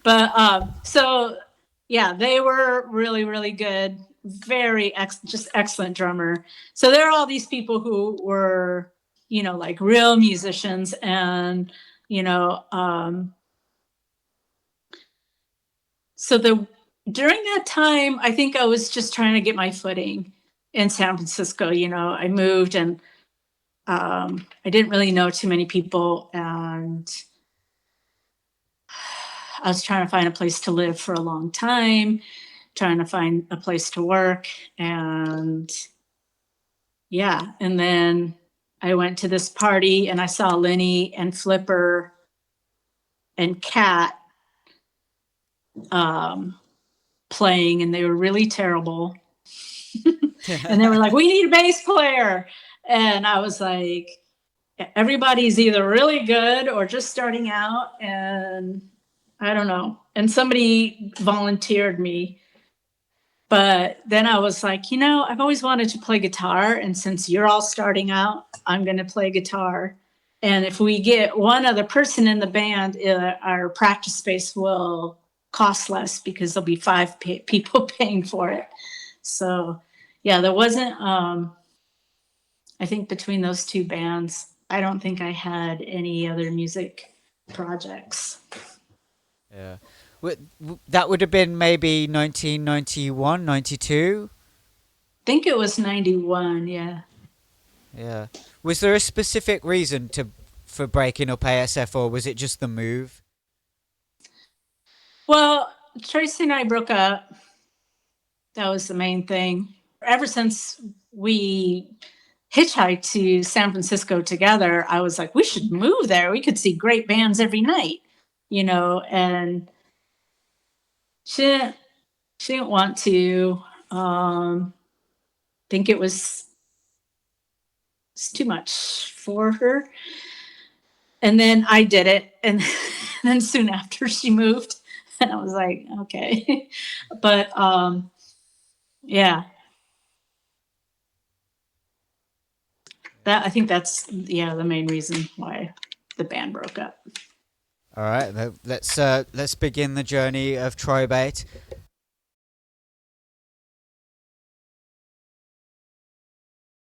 But so yeah, they were really, really good. Very just excellent drummer. So there are all these people who were, you know, like real musicians, and you know, so during that time, I think I was just trying to get my footing in San Francisco. You know, I moved and I didn't really know too many people, and I was trying to find a place to live for a long time, trying to find a place to work, and yeah. And then I went to this party and I saw Lenny and Flipper and Kat playing, and they were really terrible. And they were like, we need a bass player. And I was like, everybody's either really good or just starting out, and I don't know. And somebody volunteered me. But then I was like, you know, I've always wanted to play guitar. And since you're all starting out, I'm going to play guitar. And if we get one other person in the band, our practice space will cost less because there'll be 5 people paying for it. So, yeah, there wasn't, I think between those two bands, I don't think I had any other music projects. Yeah. That would have been maybe 1991, 92? I think it was 91, yeah. Yeah. Was there a specific reason for breaking up ASF, or was it just the move? Well, Tracy and I broke up. That was the main thing. Ever since we hitchhiked to San Francisco together, I was like, we should move there. We could see great bands every night, you know, and she didn't want to. Think it's too much for her. And then I did it. And then soon after she moved, and I was like, okay. But yeah. I think that's the main reason why the band broke up. All right, let's begin the journey of Trobate.